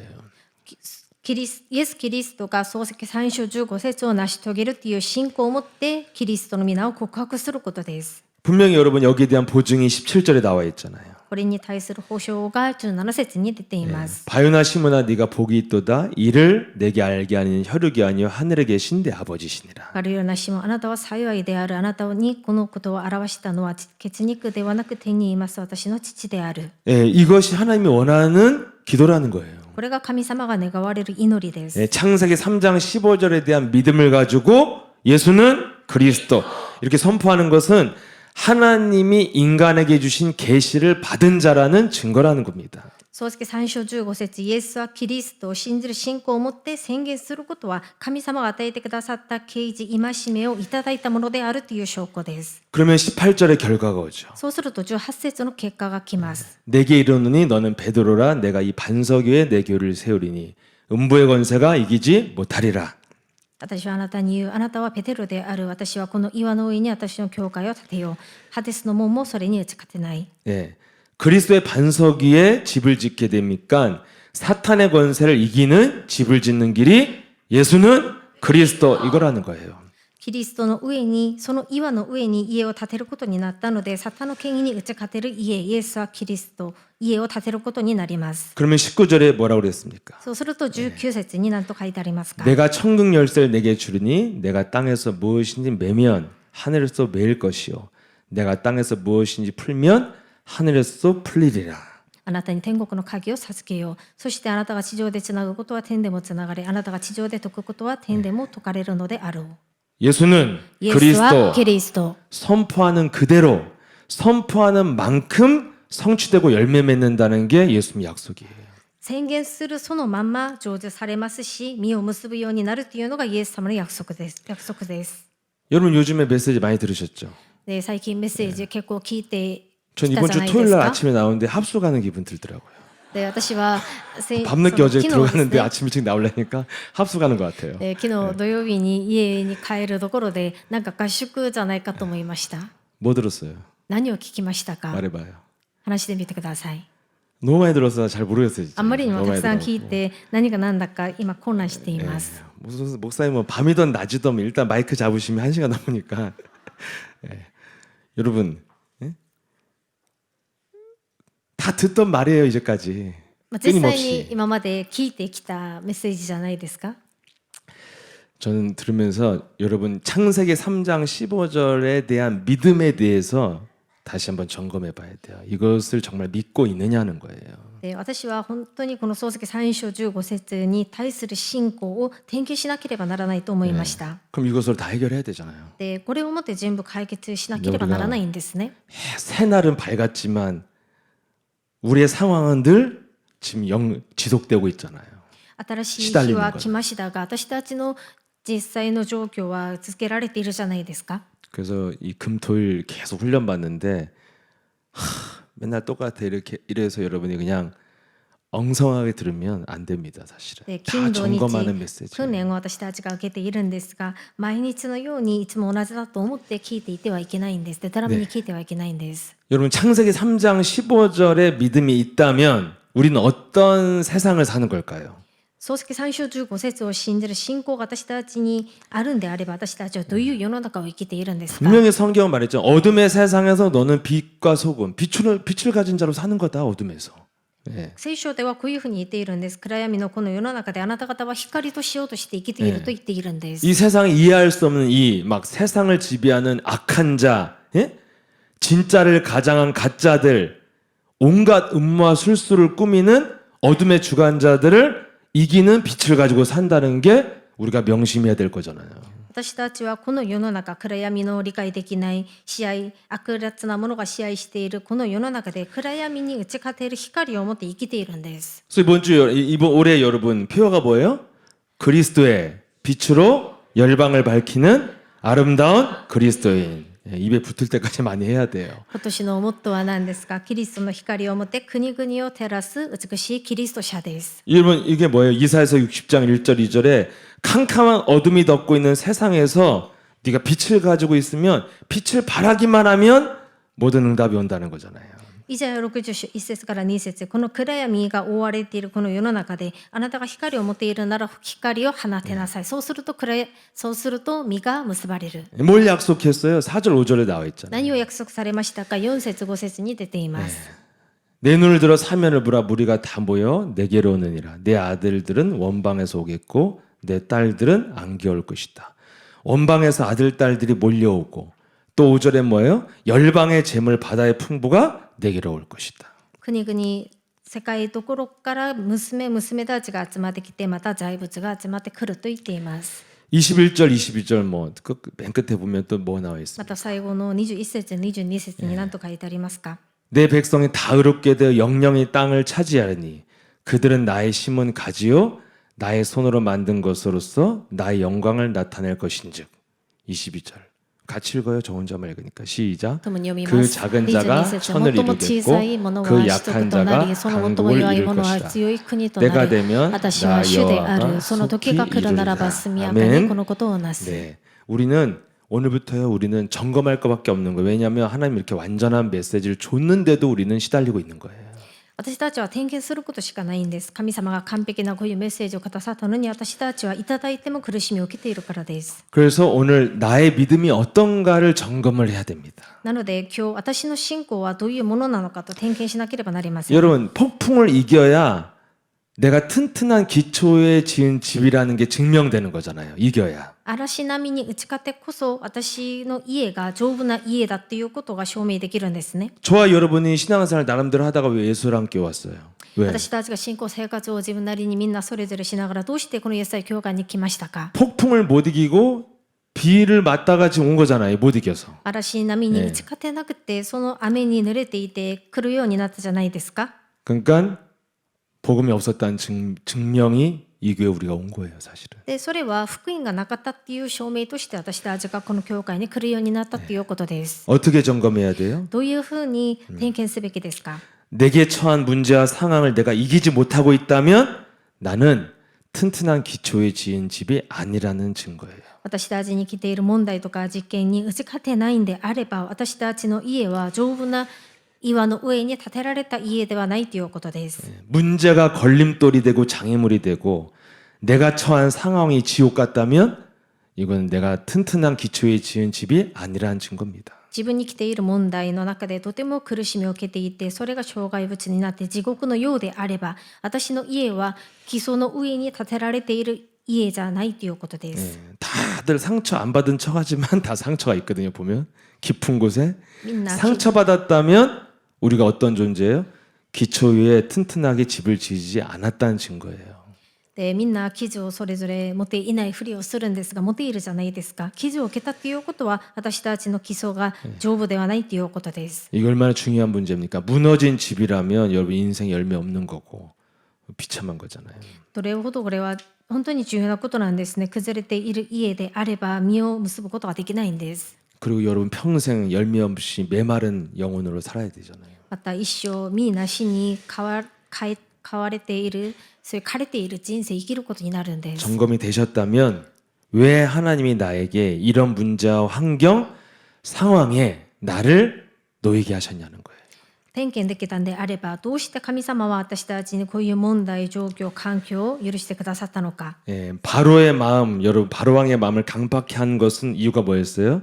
イエス・キリストが創世記3章15節を成し遂げるという信仰を持ってキリストの皆を告白することです。 분명히 여러분 여기에 대한 보증이 17절에 나와 있잖아요. これに対する保証が17節に出ています。 바요나 시므나 네가 복이 있도다 이를 내게 알게 하는 혈육이 아니요 하늘에 계신 내 아버지시니라. バルヨナシモあなたは幸いである。あなたにこのことを表したのは血肉ではなく天にいます私の父である。 예, 이것이 하나님이 원하는 기도라는 거예요. これが神様が願われる祈りです。 예, 창세기 3장 15절에 대한 믿음을 가지고 예수는 그리스도 이렇게 선포하는 것은 하나님이 인간에게 주신 계시를 받은 자라는 증거라는 겁니다. 創世記3章15節イエスはキリストを信じる信仰を持って宣言することは神様が与えてくださった啓示戒めをいただいたものであるという証拠です。 그러면 18절의 결과가 오죠. そうすると18節の結果が来ます。 내게 이르노니 너는 베드로라 내가 이 반석 위에 내 교를 세우리니 음부의 권세가 이기지 못하리라. 私はあなたに言う。あなたはペテロである。私はこの岩の上に私の教会を建てよう。ハデスの門もそれに打ち勝てない。 예, 그리스도의 반석 위에 집을 짓게 되니까 사탄의 권세를 이기는 집을 짓는 길이 예수는 그리스도 이거라는 거예요. キリストの上にその岩の上に家を建てることになったので、サタンの権威に打ち勝てる家、イエスはキリスト、家を建てることになります。 그러면 19절에 뭐라고 그랬습니까? そうすると19節に何と書いてありますか？ 내가 천국 열쇠를 내게 주리니 내가 땅에서 무엇인지 매면 하늘에서 매일 것이요 내가 땅에서 무엇인지 풀면 하늘에서 풀리리라. あなたに天国の鍵を授けよう。そしてあなたが地上でつなぐことは天でもつながれ、あなたが地上で解くことは天でも解かれるのであろう。 예수는 イエスは 그리스도 キリスト。 선포하는 그대로 선포하는 만큼 성취되고 열매 맺는다는 게 예수님 약속이에요. 宣言するそのまんま成就されますし、実を結ぶようになるというのがイエス様の約束です。約束です。 여러분 요즘에 메시지 많이 들으셨죠? で、最近メッセージ結構聞いて 전 きた 이번 じゃ 주 ないで 토요일 す 날 か。 아침에 나오는데 합수 가는 기분 들더라고요. で、私は 밤늦게 어제 昨日です 들어갔는데 ね 아침 일찍 나오려니까 합수 가는 것 같아요. で、昨日土曜日に家に帰るところでなんか合宿じゃないかと思いました。 뭐 들었어요? 何を聞きましたか？ 말해봐요. 話してみてください。 너무 많이 들어서 잘 모르겠어요. 진짜. あんまりにも 너무 たく 많이 さん聞い 들어갖고. て何が何だか今混乱しています。 무슨 목사님은 밤이든 낮이든 일단 마이크 잡으시면 1시간 넘으니까 예. 여러분 예? 다 듣던 말이에요 이제까지 まあ実際に 끊임없이 今まで聞いてきたメッセージじゃないですか。 저는 들으면서 여러분 창세기 3장 15절에 대한 믿음에 대해서 다시 한번 점검해 봐야 돼요. 이것을 정말 믿고 있느냐는 거예요. で、私は本当にこの創世記3章15節に対する信仰を研究しなければならないと思いました。 그럼 이것을 다 해결해야 되잖아요. で、これをもって全部解決しなければならないんですね。 새날은 밝았지만 우리의 상황은 늘 지금 지속되고 있잖아요. 新しい日は来ましたが、私たちの実際の状況は続けられているじゃないですか。 그래서 이 금토일 계속 훈련 받는데 맨날 똑같아 이렇게 이래서 여러분이 그냥 엉성하게 들으면 안 됩니다. 사실은 で、 다 金土日 점검하는 메시지. 訓練を私たちが受けているんですが、毎日のようにいつも同じだと思って聞いていてはいけないんです。でたらめに聞いてはいけないんです。 여러분 창세기 3장 15절에 믿음이 있다면 우리는 어떤 세상을 사는 걸까요? 創世記3章15節を信じる信仰が私たちにあるんであれば、私たちはどういう世の中を生きているんですか？ 분명히 성경은 말했죠. 어둠의 세상에서 너는 빛과 소금, 빛을 가진 자로 사는 거다. 어둠에서. 예. 聖書ではこういうふうに言っているんです。暗闇のこの世の中であなた方は光としようとして生きていると言っているんです。 이 세상이 이해할 수 없는 이 막 세상을 지배하는 악한 자, 예? 진짜를 가장한 가짜들, 온갖 음모와 술수를 꾸미는 어둠의 주관자들을 이기는 빛을 가지고 산다는 게 우리가 명심해야 될 거잖아요. 私たちはこの世の中、暗闇の理解できない支配、悪辣なものが支配しているこの世の中で暗闇に打ち勝てる光を持って生きているんです。 그래서 이번 올해 여러분 표어가 뭐예요? 그리스도의 빛으로 열방을 밝히는 아름다운 그리스도인. 예, 입에 붙을 때까지 많이 해야 돼요. 今年のモットーは何ですか？キリストの光を持って国々を照らす美しいキリスト者です。 여러분 이게 뭐예요? 이사야서 60장 1절 2절에 캄캄한 어둠이 덮고 있는 세상에서 네가 빛을 가지고 있으면 빛을 발하기만 하면 모든 응답이 온다는 거잖아요. イザヤ60章1節から2節、この暗闇が覆われているこの世の中で、あなたが光を持っているなら光を放てなさい。そうすると実が結ばれる。 뭘 약속했어요? 4절 5절에 나와 있잖아요. 何を約束されましたか？4節5節に出ています。 내 눈을 들어 사면을 보라 무리가 다 모여 내게로 오느니라. 내 아들들은 원방에서 오겠고 내 딸들은 안개 올 것이다. 원방에서 아들 딸들이 몰려오고 또 5절에 뭐예요? 열방의 재물 바다의 풍부가 내게로 올 것이다. 国々世界どころから娘たちが集まってきて、また財物が集まってくると言っています。 21절 22절 맨 끝에 보면 또 뭐 나와 ま 있습니다. た最後の21節22節に何と書いてありますか？ 내 백성이 다 의롭게 되어 영영이 땅을 차지하리니 그들은 나의 심은 가지요 나의 손으로 만든 것으로서 나의 영광을 나타낼 것인즉. 22절 같이 읽어요. 저 혼자만 읽으니까. 시작. 共に読み 그 ます 작은 자가 22節 천을 最も小さい 이루겠고 もの 그 は 약한 一とな 자가 り、その最も 강국을 弱い 이룰 ものは 것이다. 強い国と 때가 なり、 되면 私は 나 主であ 여호와가 る。その時 속히 が来るならば 이루리라. 速やかに 아멘. このことをなす。 네, 우리는 오늘부터요. 우리는 점검할 것밖에 없는 거예요. 왜냐하면 하나님 이렇게 완전한 메시지를 줬는데도 우리는 시달리고 있는 거예요. 私たちは点検することしかないんです。神様が完璧なこういうメッセージをくださったのに、私たちはいただいても苦しみを受けているからです。 그래서 오늘 나의 믿음이 어떤가를 점검을 해야 됩니다. なので今日私の信仰はどういうものなのかと点検しなければなりません。 여러분, 폭풍을 이겨야 내가 튼튼한 기초에 지은 집이라는 게 증명되는 거잖아요. 이겨야. 嵐並みに打ち勝てこそ私の家が丈夫な家だっていうことが証明できるんですね。 저와 여러분이 신앙생활 나름대로 하다가 왜 예수를 함께 왔어요? 왜? 私たちが信仰生活を自分なりにみんなそれぞれしながらどうしてこのイエス会教会に来ましたか。 폭풍을 못 이기고 비를 맞다가 지금 온 거잖아요. 못 이겨서. 嵐並みに打ち勝てなくてその雨に濡れていて来るようになったじゃないですか。 그러니까 복음이 없었다는 증명이 이 교회 우리가 온 거예요, 사실은. でそれは福音がなかったっていう証明として私たちがこの教会に来るようになったっていうことです。 어떻게 점검해야 돼요? どういうふうに点検すべきですか。 내게 처한 문제와 상황을 내가 이기지 못하고 있다면 나는 튼튼한 기초에 지은 집이 아니라는 증거예요. 私たちに来ている問題とか実験に打ち勝てないんであれば、私たちの家は丈夫な岩の上に建てられた家ではないということです。 문제가 걸림돌이 되고 장애물이 되고 내가 처한 상황이 지옥 같다면 이건 내가 튼튼한 기초에 지은 집이 아니라는 증거입니다. 自分に来ている問題の中でとても苦しみを受けていて、それが障害物になって地獄のようであれば、私の家は基礎の上に建てられている家じゃないということです。 다들 상처 안 받은 척하지만 다 상처가 있거든요. 보면 깊은 곳에 みんな 상처받았다면 우리가 어떤 존재예요? 기초 위에 튼튼하게 집을 지지 않았다는 증거예요. でみんな記事をそれぞれ持っていないふりをするんですが、持っているじゃないですか。記事を受けたっていうことは私たちの基礎が丈夫ではないということです。 이게 얼마나 중요한 문제입니까? 무너진 집이라면 여러분 인생 열매 없는 거고 비참한 거잖아요. どれほどこれは本当に重要なことなんですね。崩れている家であれば実を結ぶことができないんです。 그리고 여러분 평생 열매 없이 메마른 영혼으로 살아야 되잖아요. また一生実なしに変われている、そういう枯れている人生生きることになるんです。 점검이 되셨다면 왜 하나님이 나에게 이런 문제와 환경, 상황에 나를 놓이게 하셨냐는 거예요. 点検できたんであれば、どうして神様は私たちにこういう問題、状況、環境を許してくださったのか。 예, 바로의 마음, 여러분 바로 왕의 마음을 강팍해 한 것은 이유가 뭐였어요?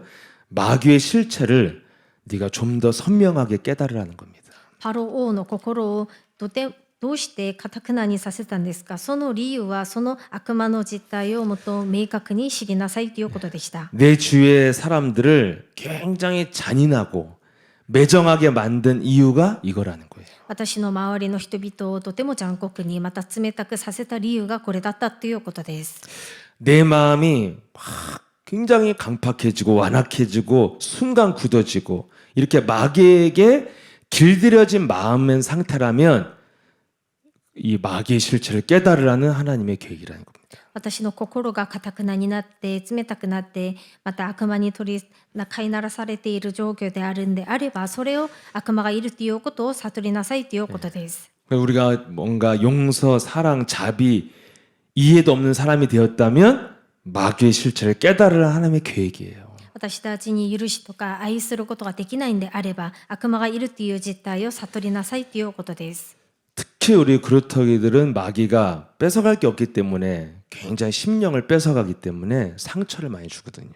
마귀의 실체를 네가 좀 더 선명하게 깨달으라는 겁니다. パロ王の心をどうして堅くなにさせたんですか。その理由はその悪魔の実態をもっと明確に知りなさいということでした。 내 주위의 사람들을 굉장히 잔인하고 매정하게 만든 이유가 이거라는 거예요. 私の周りの人々をとても残酷にまた冷たくさせた理由がこれだったということです。 내 마음이 막 굉장히 강팍해지고 완악해지고 순간 굳어지고 이렇게 마귀에게 길들여진 마음의 상태라면 이 마귀의 실체를 깨달으라는 하나님의 계획이라는 겁니다. 私の心が堅くなになって冷たくなってまた悪魔に飼いならされている状況であるんであれば、それを悪魔がいるということを悟りなさいということです。 우리가 뭔가 용서, 사랑, 자비, 이해도 없는 사람이 되었다면 마귀의 실체를 깨달으라는 하나님의 계획이에요. 私たちに許しとか愛することができないんであれば、悪魔がいるという実態を悟りなさいということです。 특히 우리 그루터기들은 마귀가 뺏어갈 게 없기 때문에 굉장히 심령을 뺏어가기 때문에 상처를 많이 주거든요.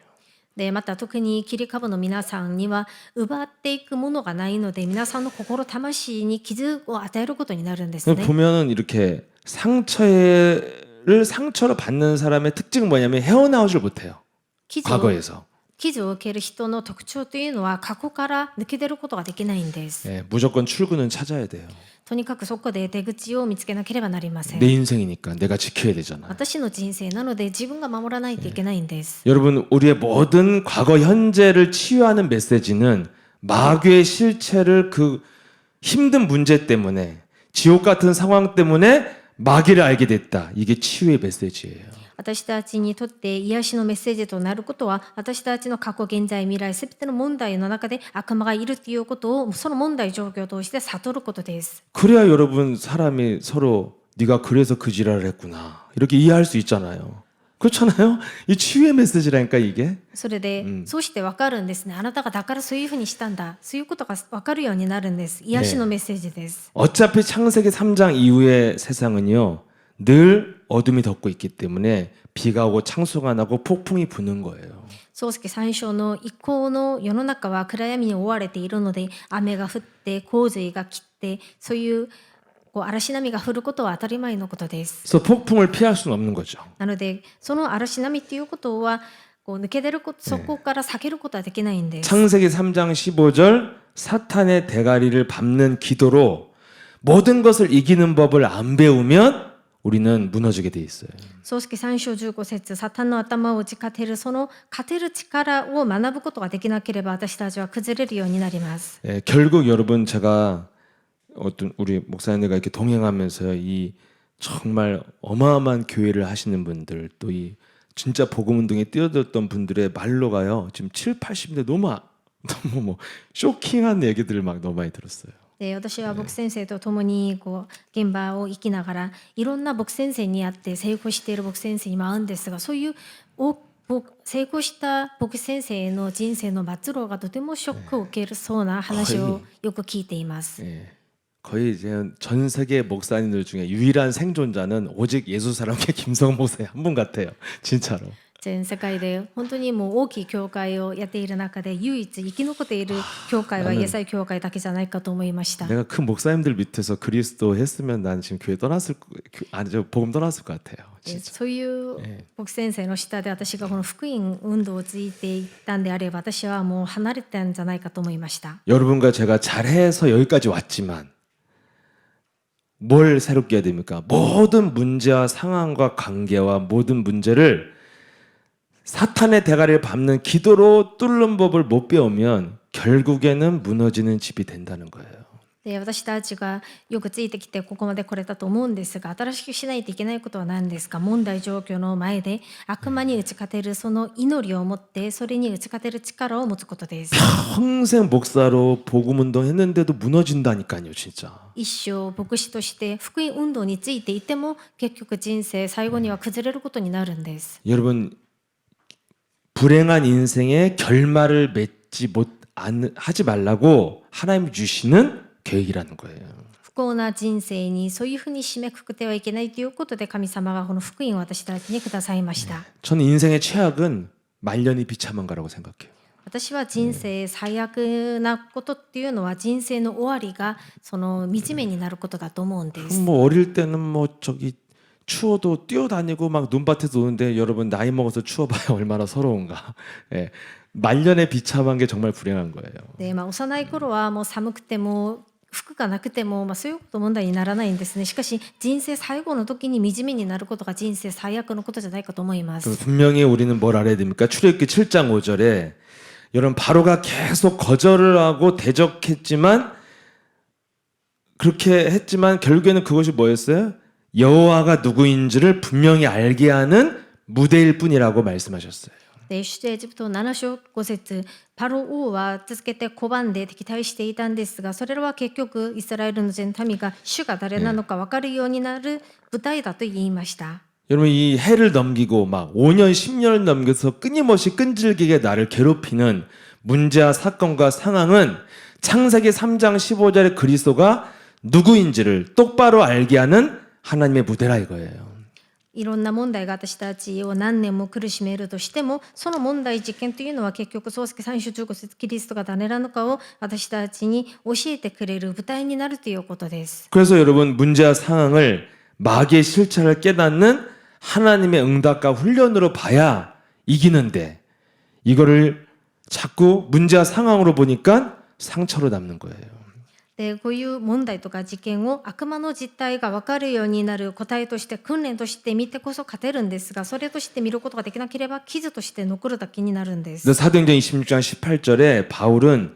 でまた特に切り株の皆さんには奪っていくものがないので、皆さんの心魂に傷を与えることになるんですね。 보면은 이렇게 상처를 상처로 받는 사람의 특징은 뭐냐면 헤어나오질 못해요. 傷 과거에서. を受ける人の特徴というのは過去から抜け出ることができないんです。 예, 무조건 출구는 찾아야 돼요. とにかくそこで出口を見つけなければなりません。 내 인생이니까 내가 지켜야 되잖아. 私の人生なので自分が守らないといけないんです。 여러분, 우리의 모든 과거 현재를 치유하는 메시지는 마귀의 실체를 그 힘든 문제 때문에 지옥 같은 상황 때문에 마귀를 알게 됐다. 이게 치유의 메시지예요. 私たちにとって癒しのメッセージとなることは、私たちの過去、現在、未来、すべての問題の中で悪魔がいるということを、その問題状況を通して悟ることです。 그래야 여러분 사람이 서로 네가 그래서 그 지랄을 했구나 이렇게 이해할 수 있잖아요. 그렇잖아요. 이 치유의 메시지라니까 이게. それで、そうしてわかるんですね。あなたがだからそういうふうにしたんだ。そういうことがわかるようになるんです。癒しのメッセージです。 어차피 창세기 3장 이후의 세상은요. 늘 어둠이 덮고 있기 때문에 비가 오고 창수가 나고 폭풍이 부는 거예요. 漱石三章の以降の世の中は暗闇に覆われているので、雨が降って洪水が来て、そういう嵐波が降ることは当たり前のことです。 그래서 폭풍을 피할 수는 없는 거죠. なのでその嵐波っていうことは抜け出ること、そこから避けることはできないんです。 창세기 3장 15절 사탄의 대가리를 밟는 기도로 모든 것을 이기는 법을 안 배우면 우리는 무너지게 돼 있어요. 漱石三章15節、サタンの頭を打ち勝てる、その勝てる力を学ぶことができなければ私たちは崩れるようになります。 결국 여러분 제가 어떤 우리 목사님들과 이렇게 동행하면서 이 정말 어마어마한 교회를 하시는 분들 또 이 진짜 복음 운동에 뛰어들었던 분들의 말로가요. 지금 7, 80대 너무 뭐 쇼킹한 얘기들을 막 너무 많이 들었어요. で私は牧先生と共に現場を生きながらいろんな牧先生に会って成功している牧先生にも会うんですが、そういう成功した牧先生の人生の末路がとてもショックを受けるそうな話をよく聞いています。 거의 이제 전 세계 목사님들 중에 유일한 생존자는 오직 예수사랑교회 김성원 목사님 한 분 같아요. 진짜로. 全世界で本当にもう大きい教会をやっている中で唯一生き残っている教会はイエス会教会だけじゃないかと思いました。 내가 큰 목사님들 밑에서 그리스도 했으면 난 지금 교회 떠났을 아니 저 복음 떠났을 것 같아요. 진짜. そういう牧先生の下で私がこの福音運動をついていったんであれば私はもう離れたんじゃないかと思いました。 여러분과 제가 잘해서 여기까지 왔지만 뭘 새롭게 해야 됩니까? 모든 문제와 상황과 관계와 모든 문제를 사탄의 대가리를 밟는 기도로 뚫는 법을 못 배우면 결국에는 무너지는 집이 된다는 거예요. で私たちがよくついてきてここまで来れたと思うんですが、新しくしないといけないことは何ですか。問題状況の前で悪魔に打ち勝てるその祈りを持ってそれに打ち勝てる力を持つことです。 평생 목사로 복음 운동 했는데도 무너진다니까요, 진짜. 一生牧師として福音運動についていても結局人生最後には崩れることになるんです。 여러분 불행한 인생에 결말을 맺지 하지 말라고 하나님이 주시는 계획이라는 거예요. 不幸な人生にそういうふうに締めくくってはいけないということで神様がこの福音を私たちにくださいました。 저는 인생의 최악은 말년이 비참한 거라고 생각해요. 私は人生最悪なことっていうのは人生の終わりがその惨めになることだと思うんです。 뭐 어릴 때는 뭐 저기 추워도 뛰어다니고 막 눈밭에서 노는데 여러분 나이 먹어서 추워봐야 얼마나 서러운가. 예. 말년에 비참한 게 정말 불행한 거예요. で幼い頃はもう寒くても服がなくても、そういうこと問題にならないんですね。しかし人生最後の時に惨めになることが人生最悪のことじゃないかと思います。 분명히 우리는 뭘 알아야 됩니까? 출애굽기 7장 5절에 여러분 바로가 계속 거절을 하고 대적했지만 그렇게 했지만 결국에는 그것이 뭐였어요? 여호와가 누구인지를 분명히 알게 하는 무대일 뿐이라고 말씀하셨어요. で出エジプト7章5節、パロ王は続けて拒んで敵対していたんですが、それらは結局イスラエルの全民が主が誰なのか分かるようになる舞台だと言いました。 여러분 이 해를 넘기고 막 5년 10년을 넘겨서 끊임없이 끈질기게 나를 괴롭히는 문제와 사건과 상황은 창세기 3장 15절의 그리스도가 누구인지를 똑바로 알게 하는 하나님의 무대라 이거예요. いろんな問題が私たちを何年も苦しめるとしても、その問題実験というのは結局漱石3章15節キリストが誰なのかを私たちに教えてくれる舞台になるということです。 그래서 여러분 문제와 상황을 마귀의 실체를 깨닫는 하나님의 응답과 훈련으로 봐야 이기는데 이거를 자꾸 문제와 상황으로 보니까 상처로 남는 거예요. でこういう問題とか事件を悪魔の実態が分かるようになる答えとして訓練として見てこそ勝てるんですが、それとして見ることができなければ傷として残るだけになるんです。 사도행전 26장 18절에 바울은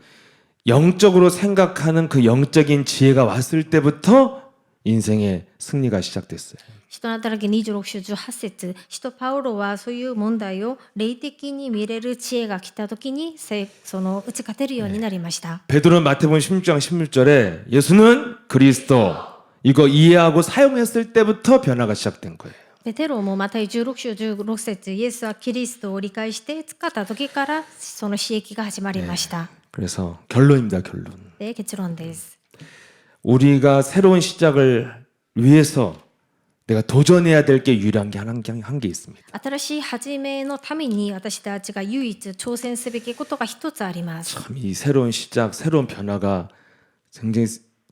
영적으로 생각하는 그 영적인 지혜가 왔을 때부터 인생의 승리가 시작됐어요. 使徒の働き26章18節、使徒パウロはそういう問題を霊的に見れる知恵が来た時にその打ち勝てるようになりました。 베드로는 마태복음 16장 16절에 예수는 그리스도 이거 이해하고 사용했을 때부터 변화가 시작된 거예요. ペテロもマタイ16章16節イエスはキリストを理解して使った時からその刺激が始まりました。 그래서 결론입니다. 결론. で結論です。 우리가 새로운 시작을 위해서 내가 도전해야 될 게 유일한 게 한 게 있습니다. 新しい始めのために私たちが唯一挑戦すべきことが一つあります。 참 이 새로운 시작, 새로운 변화가 굉장히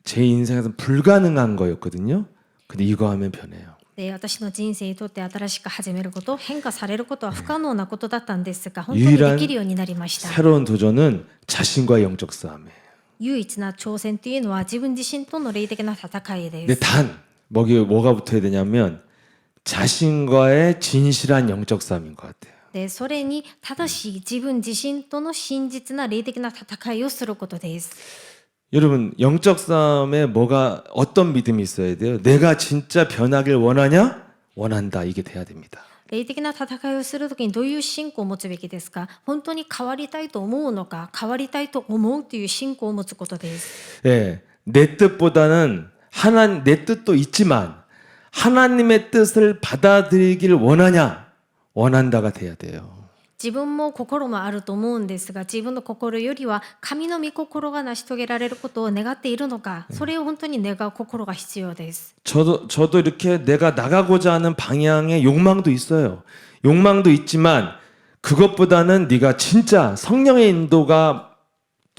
제 인생에서는 불가능한 거였거든요. 근데 이거 하면 변해요. で私の人生にとって新しく始めること、変化されることは不可能なことだったんですが、本当にできるようになりました。 새로운 도전은 자신과의 영적 싸움이에요. 唯一な挑戦というのは自分自身との霊的な戦いで 근데 す。 단 뭐가 붙어야 되냐면 자신과의 진실한 영적 싸움인 것 같아요. でそれに正しい自分自身との真実な霊的な戦いをすることです。 여러분 영적 싸움에 어떤 믿음이 있어야 돼요? 내가 진짜 변하길 원하냐? 원한다. 이게 돼야 됩니다. 霊的な戦いをするときにどういう信仰を持つべきですか？本当に変わりたいと思うのか、変わりたいと思うという信仰を持つことです。 예, 내 뜻보다는 내 뜻도 있지만 하나님의 뜻을 받아들이길 원하냐? 원한다가 돼야 돼요. 自分も心もあると思うんですが、自分の心よりは神の御心が成し遂げられることを願っているのか、それを本当に願う心が必要です。 저도 이렇게 내가 나가고자 하는 방향의 욕망도 있어요. 욕망도 있지만 그것보다는 네가 진짜 성령의 인도가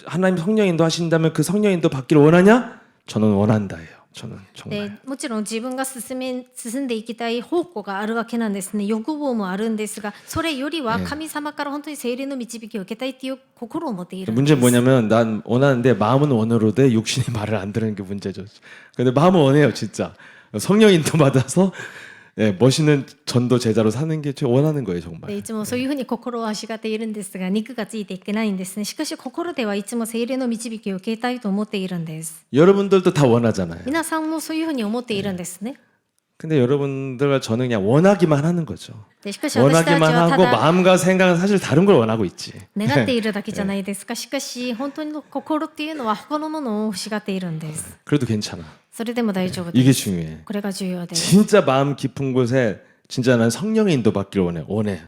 하나님 성령 인도하신다면 그 성령 인도 받기를 원하냐? 저는 원한다예요. 저는 で 정말. もちろん自分が進んでいきたい方向があるわけなんですね。欲望もあるんですが、それよりは神様から本当に聖霊の導きを受けたいという心を持っているんです。 문제는 뭐냐면 난 원하는데 마음은 원으로 돼 육신이 말을 안 들으는 게 문제죠. 근데 마음은 원해요 진짜. 성령 인도 받아서 예, 멋있는 전도 제자로 사는 게 제가 원하는 거예요 で 정말. いつもそういうふうに心をあしがっているんですが、肉がついていけないんですね。しかし心ではいつも聖霊の導きを受けたいと思っているんです。 여러분들도 다 원하잖아요. 皆さんもそういうふうに思っているんですね。 근데 여러분들과 저는 그냥 원하기만 하는 거죠. でしかし私たち 원하기만 はた 하고 だ 마음과 생각은 사실 다른 걸 원하고 있지. 願っているだけじゃないですか。しかし本当の心っていうのは他のものを欲しがっているんです。 그래도 괜찮아. それでも大丈夫で 이게 す。 중요해. これが重要です。 진짜 마음 깊은 곳에 진짜 난 성령의 인도 받기를 원해.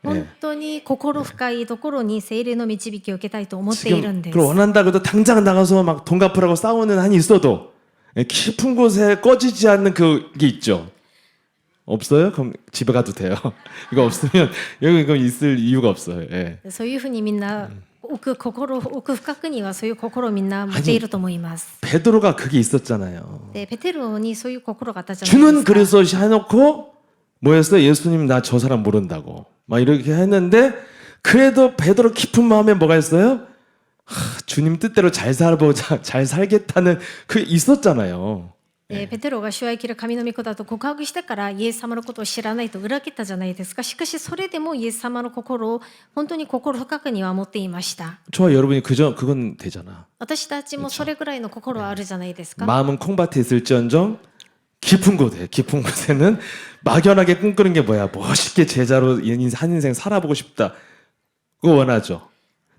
本当に心深いところに聖霊の導きを受けたいと思っているん 지금 です。 그걸 원한다고 해도 당장 나가서 막 돈 갚으라고 싸우는 한이 있어도 깊은 곳에 꺼지지 않는 그게 있죠. 없어요? 그럼 집에 가도 돼요. 이거 없으면 여기 이거 있을 이유가 없어요. 예. そういうふうにみんな奥深くにはそういう心をみんな持っていると思います。 베드로가 그게 있었잖아요. でペテロにそういう心があったじゃないで 주는 すか。 그래서 해놓고 뭐였어요? 예수님 나 저 사람 모른다고 막 이렇게 했는데 그래도 베드로 깊은 마음에 뭐가 있어요? 주님 뜻대로 잘 살보자, 잘 살겠다는 그게 있었잖아요. でペテロが主は生きる神の御子だと告白してからイエス様のことを知らないと裏切ったじゃないですか。しかしそれでもイエス様の心を本当に心深くには持っていました。 저와 여러분이 그건 되잖아. 私たちもそれぐらいの心はあるじゃないですか。 마음은 콩밭에 있을지언정 깊은 곳에는 막연하게 꿈꾸는 게 뭐야? 멋있게 제자로 한 인생 살아보고 싶다. 그거 원하죠.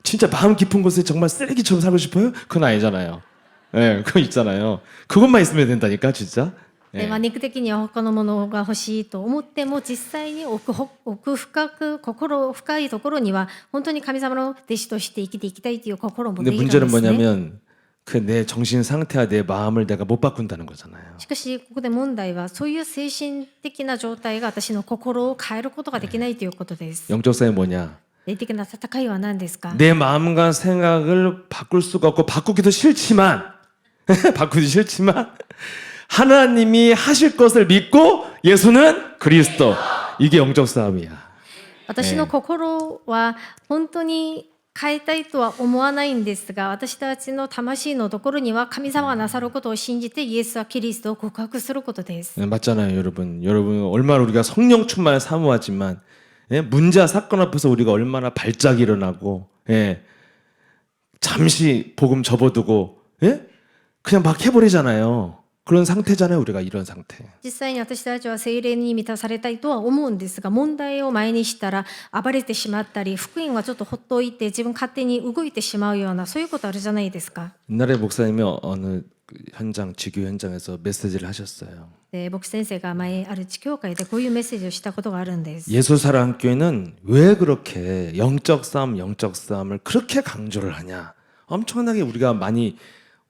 진짜 마음 깊은 곳에 정말 쓰레기처럼 살고 싶어요? 그건 아니잖아요. 예, 그거 있잖아요. 그것만 있으면 된다니까 진짜. で肉的には他のものが欲しいと思っても実際に奥深く心深いところには本当に神様の弟子として生きていきたいという心を持って 근데 いるんです 문제는 ね。 뭐냐면 그 내 정신 상태와 내 마음을 내가 못 바꾼다는 거잖아요. しかしここで問題はそういう精神的な状態が私の心を変えることができないということです。 영적 싸움이 뭐냐? 霊的な戦いは何ですか？ 내 마음과 생각을 바꿀 수가 없고 바꾸기도 싫지만 하나님이 하실 것을 믿고 예수는 그리스도. 이게 영적 싸움이야. 私の心は本当に変えたいとは思わないんですが、私たちの魂のところには神様がなさることを信じてイエスはキリストを告白することです。 맞잖아요, 여러분. 여러분 얼마나 우리가 성령 충만을 사모하지만 문제와 사건 앞에서 우리가 얼마나 발작이 일어나고 잠시 복음 접어두고 그냥 막 해버리잖아요. 그런 상태잖아요, 우리가 이런 상태. 実際に私たちは聖霊に満たされたいとは思うんですが、問題を前にしたら暴れてしまったり、福音はちょっとほっといて自分勝手に動いてしまうようなそういうことあるじゃないですか。 옛날에 목사님이 현장 지교 현장에서 메시지를 하셨어요. で牧師先生が前ある地教会でこういうメッセージをしたことがあるんです。 예수사랑교회는 왜 그렇게 영적 싸움을 그렇게 강조를 하냐? 엄청나게 우리가 많이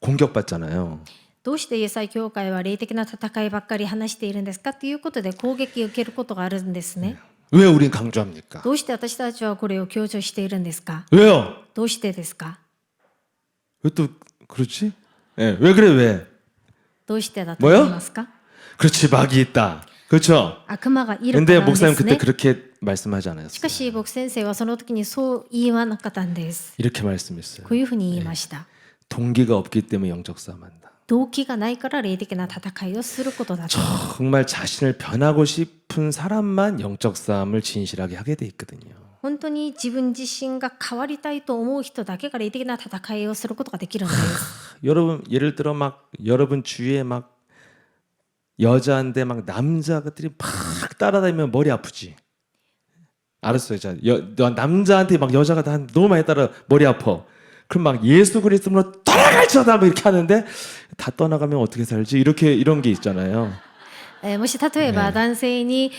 공격받잖아요. どうしてイエス愛教会は霊的な戦いばっかり話しているんですかということで攻撃を受けることがあるんですね。 왜 우린 강조합니까? どうして私たちはこれを強調しているんですか？ 왜요? どうしてですか？ 왜 또 그렇지? 예, 왜 그래 왜? どうしてだと思いますか？ 그렇지 마귀 있다. 그렇죠? 悪魔がいるか 근데 らなんで 목사님 す 그때 ね。 그렇게 말씀하지 않았어요. しかし牧師先生はその時にそう言わなかったんです。 이렇게 말씀했어요. こういうふうに言いました。 동기가 없기 때문에 영적 싸움한다. 動機がないから霊的な戦いをすることだと。 정말 자신을 변하고 싶은 사람만 영적 싸움을 진실하게 하게 돼 있거든요. 本当に自分自身が変わりたいと思う人だけが霊的な戦いをすることができるんです。 여러분 예를 들어 막 여러분 주위에 막 여자인데 막 남자들이 막 따라다니면 머리 아프지. 알았어요. 자, 남자한테 막 여자가 다 너무 많이 따라 머리 아파. 그럼 막 예수 그리스도로 떠나갈지어다 뭐 이렇게 하는데 다 떠나가면 어떻게 살지? 이렇게 이런 게 있잖아요. もし例えば男性に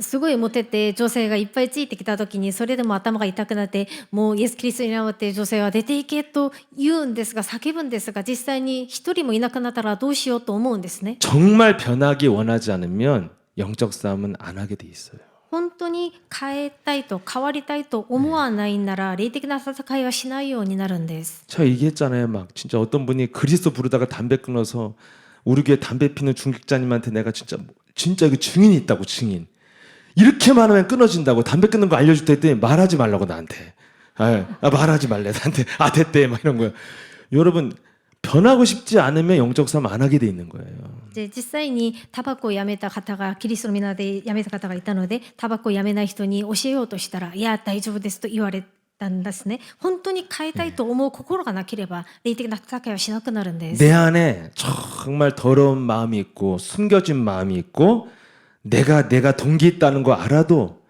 すごいモテて女性がいっぱいついてきた時にそれでも頭が痛くなってもうイエス・キリストに直って女性は出ていけと言うんですが叫ぶんですが実際に一人もいなくなったらどうしようと思うんですね。 정말 변하기 원하지 않으면 영적 싸움은 안 하게 돼 있어요. 本当に変えたいと変わりたいと思わないなら霊的な戦いはしないようになるんです。 제가 얘기했잖아요. 막 진짜 어떤 분이 그리스도 부르다가 담배 끊어서 우리 교회 담배 피는 중직자님한테 내가 진짜 이거 증인이 있다고 증인. 이렇게 말하면 끊어진다고 담배 끊는 거 알려줄 때 했더니 말하지 말라고 나한테. 말하지 말래 나한테. 됐대 막 이런 거예요. 여러분 변하고 싶지 않으면 영적 싸움 안 하게 돼 있는 거예요. で実際にタバコをやめた方がキリストの皆でやめた方がいたのでタバコをやめない人に教えようとしたらいや大丈夫ですと言われたんですね。本当に変えたいと思う心がなければ霊的な戦いはしなくなるんです。 내 안에 정말 더러운 마음이 있고 숨겨진 마음이 있고 내가 동기 있다는 거 알아도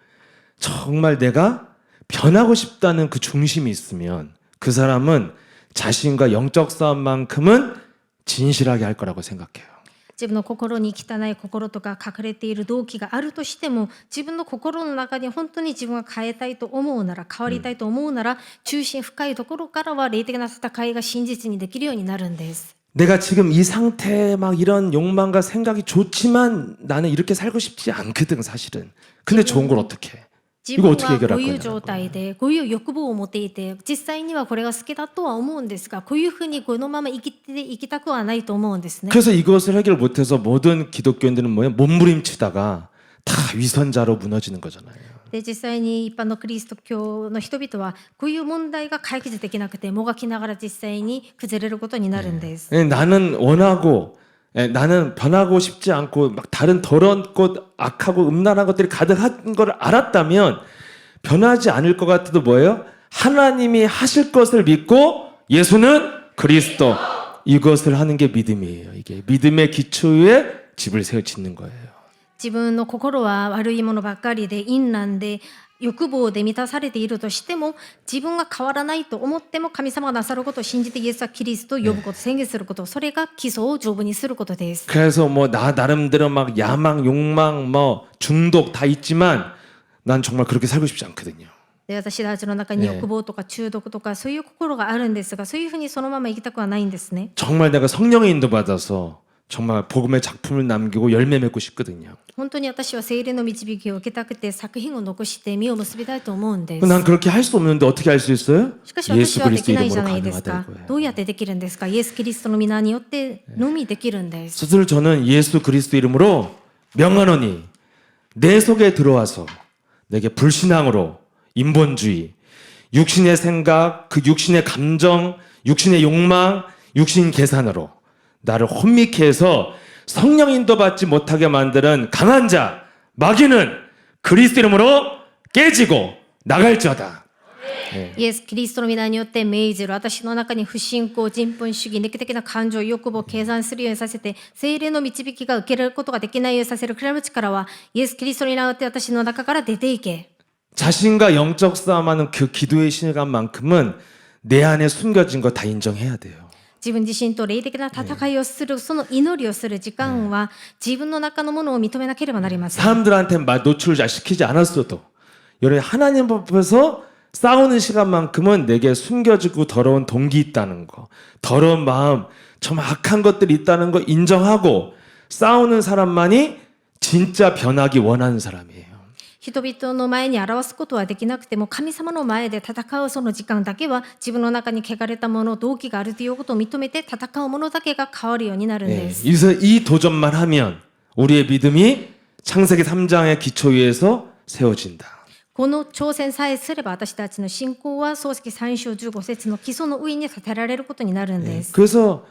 정말 내가 변하고 싶다는 그 중심이 있으면 그 사람은 자신과 영적 싸움만큼은 진실하게 할 거라고 생각해요. 自分の心に汚い心とか隠れている動機があるとしても自分の心の中に本当に自分が変えたいと思うなら変わりたいと思うなら中心深いところからは霊的な戦いが真実にできるようになるんです。 내가 지금 이 상태에 막 이런 욕망과 생각이 좋지만 나는 이렇게 살고 싶지 않거든 사실은. 근데 좋은 걸 어떻게 해? 自 이거 分 어떻게 はこ 해결할 ういう 거냐? 状態でこういう欲望を持っていて実際にはこれが好きだとは思うんですがこういうふうにこのまま生きたくはないと思うんですね。 그래서 이것을 해결 못해서 모든 기독교인들은 뭐예요? 몸부림치다가 다 위선자로 무너지는 거잖아요. で実際に一般のキリスト教の人々はこういう問題が解決できなくてもがきながら実際に崩れることになるんです。 나는 원하고 나는 변하고 싶지 않고 막 다른 더러운 것 악하고 음란한 것들이 가득한 걸 알았다면 변하지 않을 것 같아도 뭐예요? 하나님이 하실 것을 믿고 예수는 그리스도 이것을 하는 게 믿음이에요. 이게 믿음의 기초 위에 집을 세워 짓는 거예요. 自分の心は悪いものばっかりで淫乱で欲望で満たされているとしても自分が変わらないと思っても神様がなさることを信じてイエスはキリストを呼ぶこと、宣言することそれが基礎を丈夫にすることです。 그래서 뭐 나 나름대로 막 야망, 욕망, 뭐 중독 다 있지만 난 정말 그렇게 살고 싶지 않거든요. で私たちの中に欲望とか中毒とかそういう心があるんですがそういうふうにそのまま生きたくはないんですね。 정말 내가 성령의 인도받아서 정말 복음의 작품을 남기고 열매 맺고 싶거든요. 本当に私は聖霊の導きを受けたくて作品を残して実を結びたいと思うんです。 난 그렇게 할 수 없는데 어떻게 할 수 있어요? しかし私 예수 はで 그리스도 きないじゃ 이름으로 ないですか 가능하다 。 이거예요. どうやってできるんですか。イエス・キリストの皆によってのみできるんです。 스스로 저는 예수 그리스도 이름으로 명하노니 내 속에 들어와서 내게 불신앙으로 인본주의, 육신의 생각, 그 육신의 감정, 육신의 욕망, 육신 계산으로 나를 혼미케 해서 성령 인도받지 못하게 만드는 강한 자 마귀는 그리스도 이름으로 깨지고 나갈지어다. イエス・キリストの皆によって命じる私の中に不信仰、人本主義、肉的な感情、欲望を計算するようにさせて聖霊の導きが受けることができないようにさせるくらいの力はイエス・キリストによって私の中から出ていけ。 자신과 영적 싸움하는 그 기도의 신뢰감만큼은 내 안에 숨겨진 거 다 인정해야 돼요. 自分自身と霊的な戦いをする、その祈りをする時間は自分の中のものを認めなければなりません。 사람들한테 노출을 시키지 않았어도 여러분 하나님 앞에서 싸우는 시간만큼은 내게 숨겨지고 더러운 동기 있다는 거, 더러운 마음, 좀 악한 것들이 있다는 거 인정하고 싸우는 사람만이 진짜 변하기 원하는 사람이에요. 人々の前に表すことはできなくても、神様の前で戦うその時間だけは自分の中に汚れたもの、動機があるということを認めて戦うものだけが変わるようになるんで 예, す。 이 도전만 하면 우리의 믿음이 창세기 3장의 기초 위에서 세워진다. この挑戦さえすれば私たちの信仰は創世記3章15節の基礎の上に立てられることになるんです。 그래서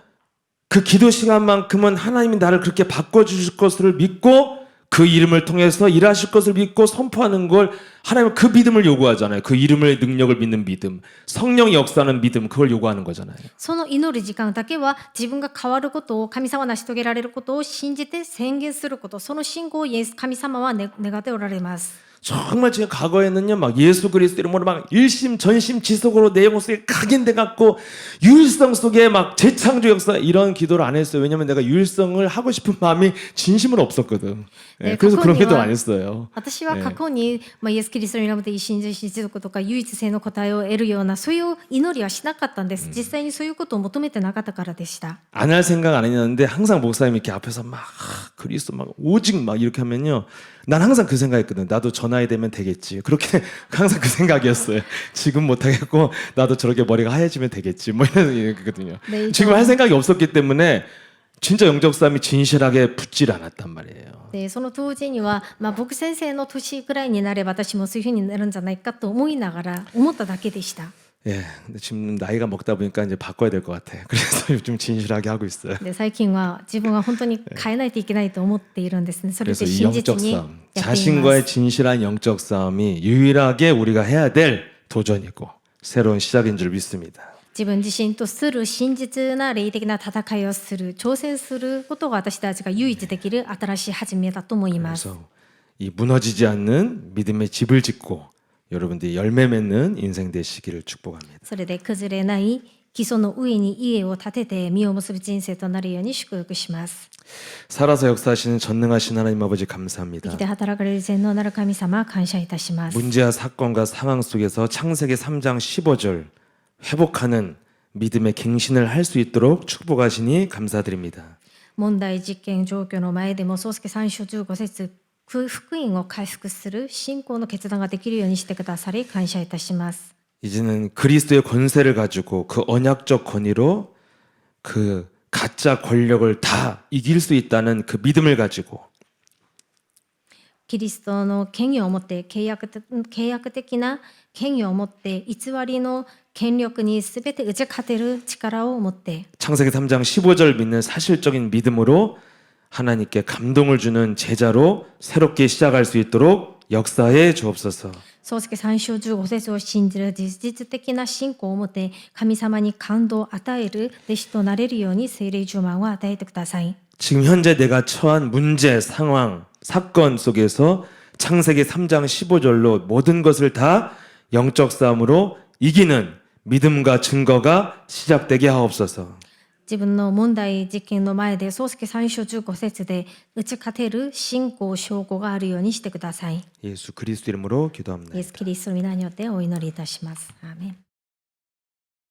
그 기도 시간만큼은 하나님이 나를 그렇게 바꿔주실 것을 믿고 그 이름을 통해서 일하실 것을 믿고 선포하는 걸 하나님은 그 믿음을 요구하잖아요. 그 이름의 능력을 믿는 믿음, 성령이 역사하는 믿음, 그걸 요구하는 거잖아요. その祈る時間だけは自分が変わることを、神様が成し遂げられることを信じて宣言すること、その信仰を神様は願っておられます。 정말 제가 과거에는요, 막 예수 그리스도 이름으로 막 일심 전심 지속으로 내 영속에 각인돼 갖고 유일성 속에 막 재창조 역사 이런 기도를 안 했어요. 왜냐면 내가 유일성을 하고 싶은 마음이 진심으로 없었거든. 예, 네, 그래서 그런 기도 가끔이와- 안 했어요. 私は過去に、イエス・キリストの皆で一心一一族とか唯一性の答えを得るようなそういう祈りはしなかったんです。実際にそういうことを求めてなかったからでした。 안 할 생각 안 했는데 항상 목사님이 이렇게 앞에서 막 그리스도 막 오직 막 이렇게 하면요. 난 항상 그 생각했거든. 나도 저 나이 되면 되겠지. 그렇게 항상 그 생각이었어요. 지금 못 하겠고 나도 저렇게 머리가 하얘지면 되겠지. 뭐 이런 얘기거든요. 네, 지금 할 생각이 없었기 때문에 진짜 영적 싸움이 진실하게 붙질 않았단 말이에요. でその当時には、僕先生の年くらいになれば私もそういうふうになるんじゃないかと思いながら思っただけでした。 예, 근데 지금 나이가 먹다 보니까 이제 바꿔야 될 것 같아. 그래서 요즘 진실하게 하고 있어요. で最近は自分は本当に変えないといけないと思っているんですね。それ 그래서 で 이 真実 영적 にや 싸움, っていま 자신과의 す。 진실한 영적 싸움이 유일하게 우리가 해야 될 도전이고 새로운 시작인 줄 믿습니다. 自分自身とする真実な霊的な戦いをする、挑戦することが私たちが唯一できる新しい始めだと思います。 그래서 이 무너지지 않는 믿음의 집을 짓고 여러분들이 열매 맺는 인생 되시기를 축복합니다. それで崩れない基礎の上に家を建てて実を結ぶ人生となるように祝福します。 살아서 역사하시는 전능하신 하나님 아버지 生 감사합니다. きて働かれる全能なる神様、感謝いたします。 문제와 사건과 상황 속에서 창세기 3장 15절 회복하는 믿음의 갱신을 할 수 있도록 축복하시니 감사드립니다. 問題実験状況の前でも創世記3章15節、福音を回復する信仰の決断ができるようにしてくださり感謝いたします。 이제는 그리스도의 권세를 가지고 그 언약적 권위로 그 가짜 권력을 다 이길 수 있다는 그 믿음을 가지고 キリストの権威を持って契約的な権威を持って偽りの権力にすべて打ち勝てる力を持って 창세기 3장 15절 믿는 사실적인 믿음으로 하나님께 감동을 주는 제자로 새롭게 시작할 수 있도록 역사해 주옵소서. 創世記3章15節を信じる実的な信仰を持って神様に感動を与える弟子となれるように聖霊充満を与えてください。 지금 현재 내가 처한 문제, 상황, 사건 속에서 창세기 3장 15절로 모든 것을 다 영적 싸움으로 이기는 믿음과 증거가 시작되게 하옵소서. 自分の問題実験の前で創世記3章15節で打ち勝てる信仰証拠があるようにしてください。 예수 그리스도 이름으로 기도합니다. イエス・キリストの皆によってお祈りいたします。アーメン。